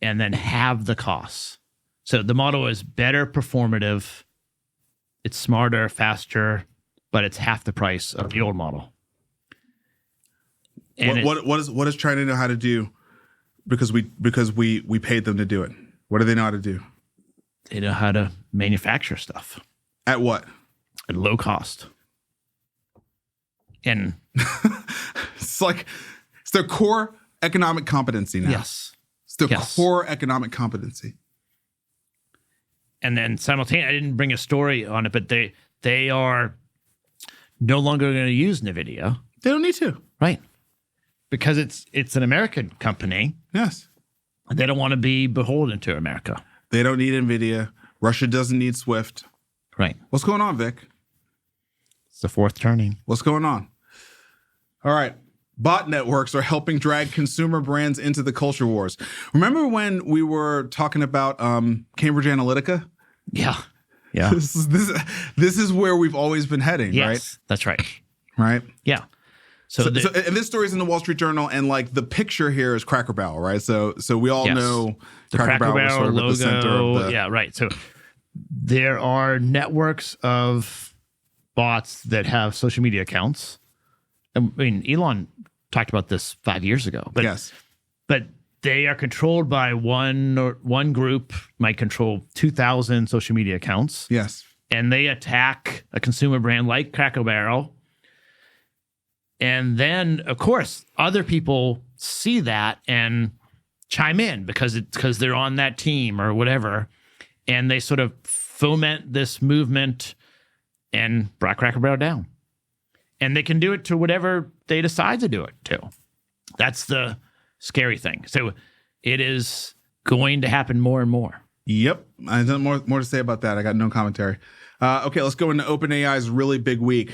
and then halved the costs. So the model is better performative, it's smarter, faster, but it's half the price of the old model. And what does China know how to do? Because we paid them to do it. What do they know how to do? They know how to manufacture stuff. At what? At low cost. And it's their core economic competency now. Yes. It's their core economic competency. And then simultaneously, I didn't bring a story on it, but they are no longer going to use NVIDIA. They don't need to. Right. Because it's an American company. Yes. They don't want to be beholden to America. They don't need NVIDIA. Russia doesn't need SWIFT. Right. What's going on, Vic? It's the fourth turning. What's going on? All right. Bot networks are helping drag consumer brands into the culture wars. Remember when we were talking about Cambridge Analytica? Yeah. Yeah. This is where we've always been heading, yes, right? That's right. Right? Yeah. So and this story's in the Wall Street Journal, and like the picture here is Cracker Barrel, right? So we all know the Cracker Barrel was sort of logo, at the center of the... Yeah, right. So there are networks of bots that have social media accounts. I mean, Elon talked about this 5 years ago. But, yes. But they are controlled by one group, might control 2,000 social media accounts. Yes. And they attack a consumer brand like Cracker Barrel. And then, of course, other people see that and chime in because they're on that team or whatever. And they sort of foment this movement and brought Cracker Barrel down. And they can do it to whatever they decide to do it to. That's the scary thing. So it is going to happen more and more. Yep. I have more to say about that. I got no commentary. Okay, let's go into OpenAI's really big week.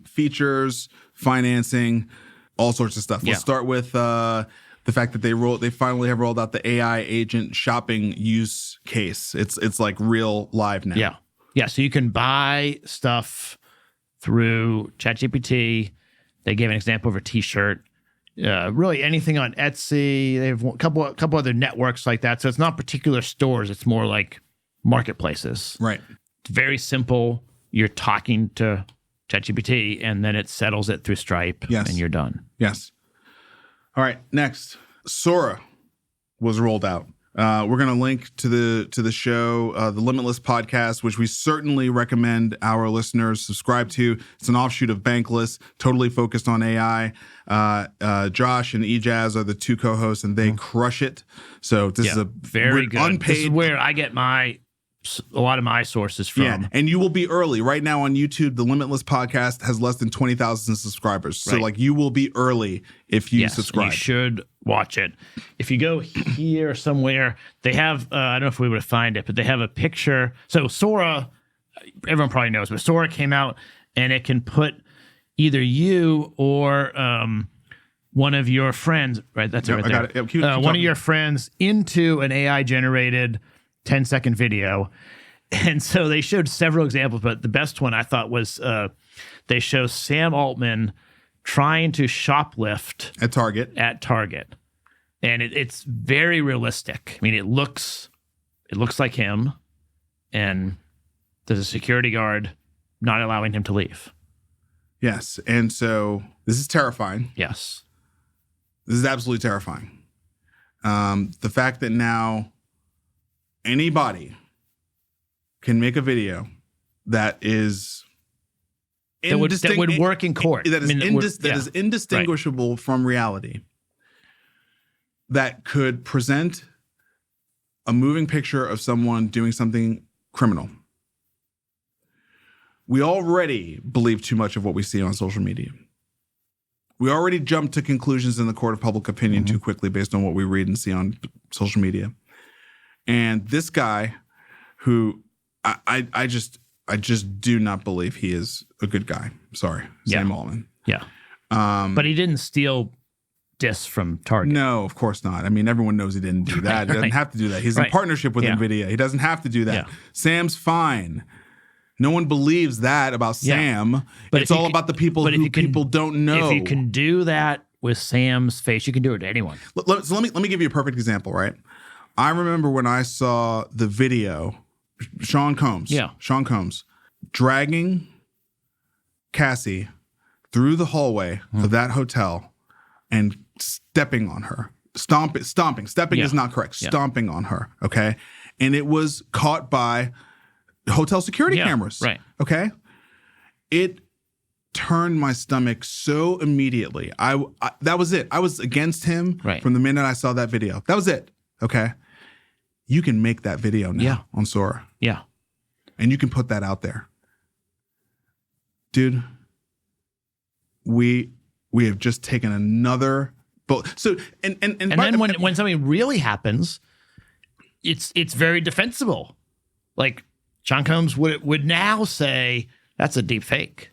Features, financing, all sorts of stuff. Let's start with the fact that they finally have rolled out the AI agent shopping use case. It's like real live now. Yeah. Yeah. So you can buy stuff through ChatGPT. They gave an example of a T-shirt. Really anything on Etsy. They have a couple other networks like that. So it's not particular stores. It's more like marketplaces. Right. It's very simple. You're talking to ChatGPT, and then it settles it through Stripe, and you're done. Yes. All right. Next, Sora was rolled out. We're going to link to the show, the Limitless podcast, which we certainly recommend our listeners subscribe to. It's an offshoot of Bankless, totally focused on AI. Josh and Ejaz are the two co-hosts, and they crush it. So this is a very good. Unpaid. This is where I get a lot of my sources from. Yeah, and you will be early. Right now on YouTube, the Limitless podcast has less than 20,000 subscribers. So you will be early if you subscribe. You should watch it. If you go here somewhere, they have, I don't know if we would find it, but they have a picture. So Sora, everyone probably knows, but Sora came out and it can put either you or one of your friends, right? That's right there. I got it. One of your friends into an AI-generated 10-second video, And so they showed several examples, but the best one I thought was they show Sam Altman trying to shoplift at Target. And it's very realistic. I mean, it looks like him, and there's a security guard not allowing him to leave. Yes. And so this is terrifying. Yes. This is absolutely terrifying. The fact that now anybody can make a video that is that would work in court. That is indistinguishable from reality. That could present a moving picture of someone doing something criminal. We already believe too much of what we see on social media. We already jump to conclusions in the court of public opinion too quickly based on what we read and see on social media. And this guy, who I just do not believe he is a good guy. Sorry, Sam Altman. Yeah. But he didn't steal discs from Target. No, of course not. I mean, everyone knows he didn't do that. He doesn't have to do that. He's in partnership with NVIDIA. He doesn't have to do that. Yeah. Sam's fine. No one believes that about Sam. But it's all about the people who people don't know. If you can do that with Sam's face, you can do it to anyone. So let me give you a perfect example, right? I remember when I saw the video, Sean Combs dragging Cassie through the hallway of that hotel and stepping on her. Stomping. Stepping is not correct. Stomping on her, okay? And it was caught by hotel security cameras. Right. Okay. It turned my stomach so immediately. I that was it. I was against him from the minute I saw that video. That was it. Okay. You can make that video now on Sora. Yeah. And you can put that out there. Dude, we have just taken another so and then when something really happens, it's very defensible. Like Sean Combs would now say that's a deep fake.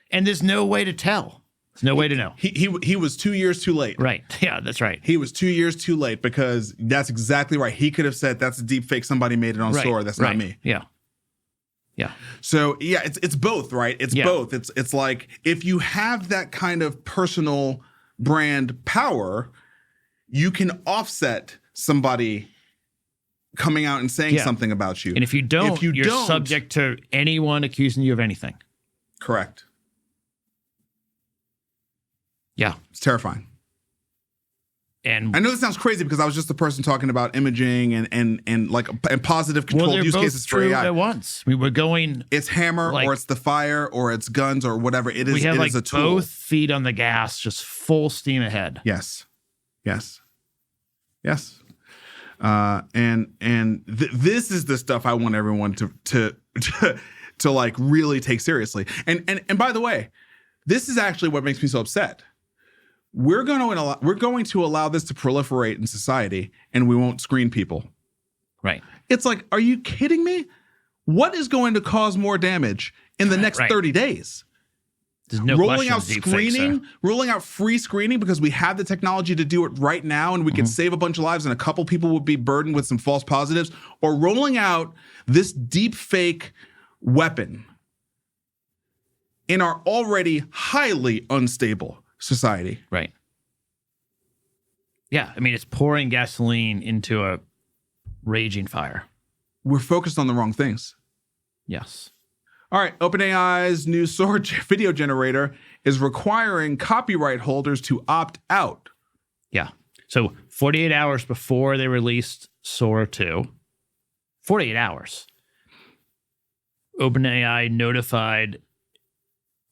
And there's no way to tell. There's no way to know. He was 2 years too late. Right. Yeah, that's right. He was 2 years too late because that's exactly right. He could have said that's a deep fake. Somebody made it on Sora. That's not me. Yeah. Yeah. So it's both, right? It's both. It's like if you have that kind of personal brand power, you can offset somebody coming out and saying something about you. And if you don't, you're subject to anyone accusing you of anything. Correct. Yeah. It's terrifying. And I know this sounds crazy because I was just the person talking about imaging and positive controlled use cases for AI. At once. We were going. It's hammer or it's the fire or it's guns or whatever. It is. We have it is a tool. Both feet on the gas, just full steam ahead. Yes. This is the stuff I want everyone to like really take seriously. And by the way, this is actually what makes me so upset. We're going to allow this to proliferate in society, and we won't screen people. Right. It's like, are you kidding me? What is going to cause more damage in the next 30 days? There's no rolling out screening, rolling out free screening because we have the technology to do it right now, and we could save a bunch of lives, and a couple people would be burdened with some false positives, or rolling out this deep fake weapon in our already highly unstable society. Right. Yeah. I mean, it's pouring gasoline into a raging fire. We're focused on the wrong things. Yes. All right. OpenAI's new Sora video generator is requiring copyright holders to opt out. Yeah. So 48 hours before they released Sora 2, 48 hours, OpenAI notified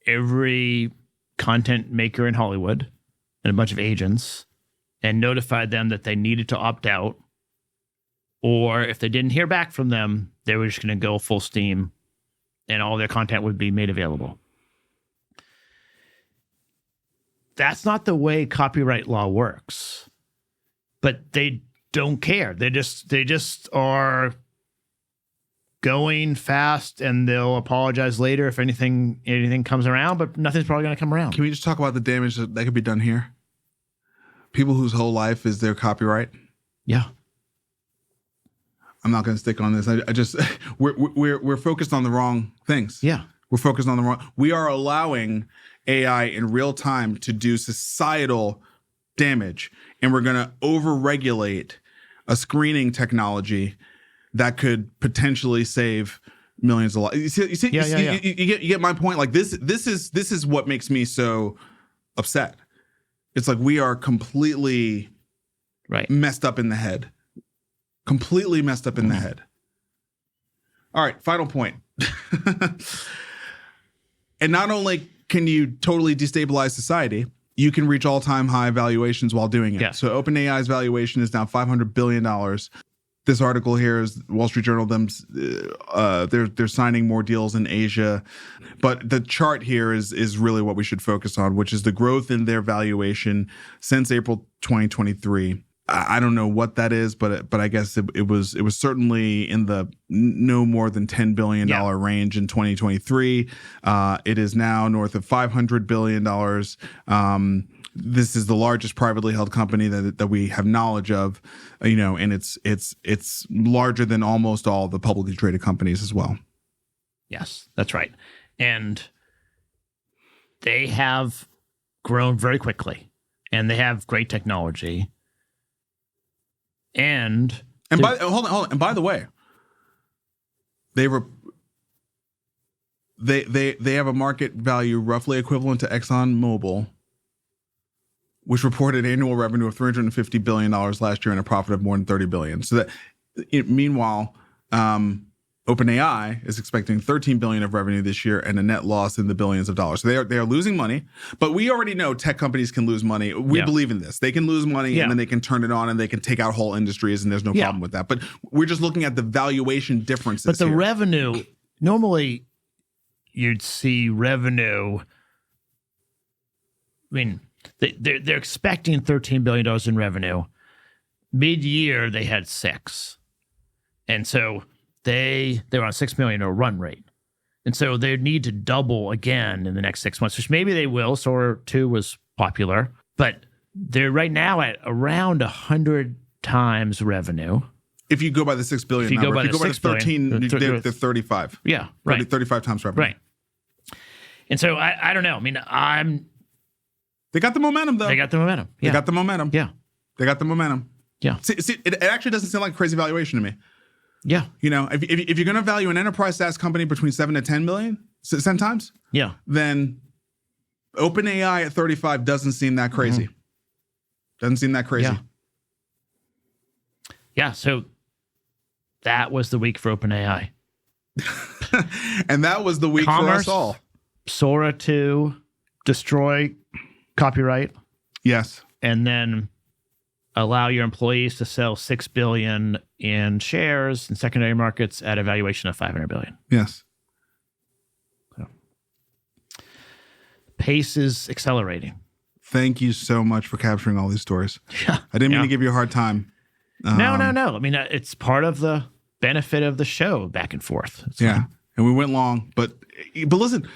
every content maker in Hollywood and a bunch of agents and notified them that they needed to opt out, or if they didn't hear back from them, they were just going to go full steam and all their content would be made available. That's not the way copyright law works, but they don't care. They just are going fast, and they'll apologize later if anything comes around, but nothing's probably going to come around. Can we just talk about the damage that could be done here? People whose whole life is their copyright. Yeah. I'm not going to stick on this. I just we're focused on the wrong things. Yeah. We're focused on the wrong. We are allowing AI in real time to do societal damage, and we're going to overregulate a screening technology that could potentially save millions of lives. You get my point. Like this is what makes me so upset. It's like we are completely messed up in the head. Completely messed up in the head. All right, final point. And not only can you totally destabilize society, you can reach all-time high valuations while doing it. Yeah. So OpenAI's valuation is now $500 billion. This article here is Wall Street Journal. They're signing more deals in Asia, but the chart here is really what we should focus on, which is the growth in their valuation since April 2023. I don't know what that is, but I guess it was certainly in the no more than $10 billion range in 2023. It is now north of $500 billion. This is the largest privately held company that we have knowledge of, and it's larger than almost all the publicly traded companies as well. Yes, that's right. And they have grown very quickly, and they have great technology. And hold on. And by the way, they have a market value roughly equivalent to ExxonMobil, which reported annual revenue of $350 billion last year and a profit of more than $30 billion. So meanwhile, OpenAI is expecting $13 billion of revenue this year and a net loss in the billions of dollars. So they are losing money, but we already know tech companies can lose money. We believe in this. They can lose money and then they can turn it on and they can take out whole industries, and there's no problem with that. But we're just looking at the valuation differences. But the revenue, normally you'd see revenue. I mean, they're expecting $13 billion in revenue. Mid-year, they had $6 billion. And so they were on $6 million run rate. And so they need to double again in the next 6 months, which maybe they will. Sora 2 was popular. But they're right now at around 100 times revenue. If you go by the $6 billion number. If you go by the 13, they're 35. Yeah, right. 35 times revenue. Right. And so I don't know. I mean, They got the momentum, though. They got the momentum. Yeah. They got the momentum. Yeah. They got the momentum. Yeah. See, it actually doesn't sound like a crazy valuation to me. Yeah. If you're going to value an enterprise SaaS company between 7 to 10 million, 10 times, then OpenAI at 35 doesn't seem that crazy. Mm-hmm. Doesn't seem that crazy. Yeah. So that was the week for OpenAI. And that was the week for us all. Sora 2, destroy copyright. Yes. And then allow your employees to sell $6 billion in shares in secondary markets at a valuation of $500 billion. Yes. So, pace is accelerating. Thank you so much for capturing all these stories. Yeah. I didn't mean to give you a hard time. No. I mean, it's part of the benefit of the show, back and forth. It's fun. And we went long, but listen,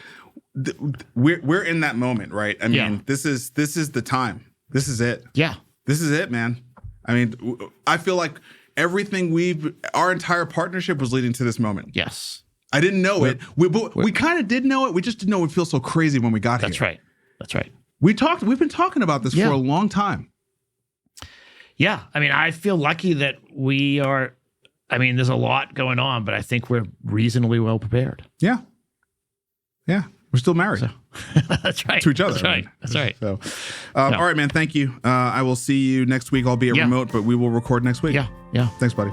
we're in that moment, right? I mean, this is the time. This is it. Yeah. This is it, man. I mean, I feel like everything our entire partnership was leading to this moment. Yes. I didn't know it. We kind of did know it. We just didn't know it would feel so crazy when we got here. That's right. We've been talking about this for a long time. Yeah. I mean, I feel lucky that we are, there's a lot going on, but I think we're reasonably well prepared. Yeah. Yeah. We're still married. So, that's right. To each other. That's right. That's right. So, all right, man. Thank you. I will see you next week, albeit remote, but we will record next week. Yeah. Thanks, buddy.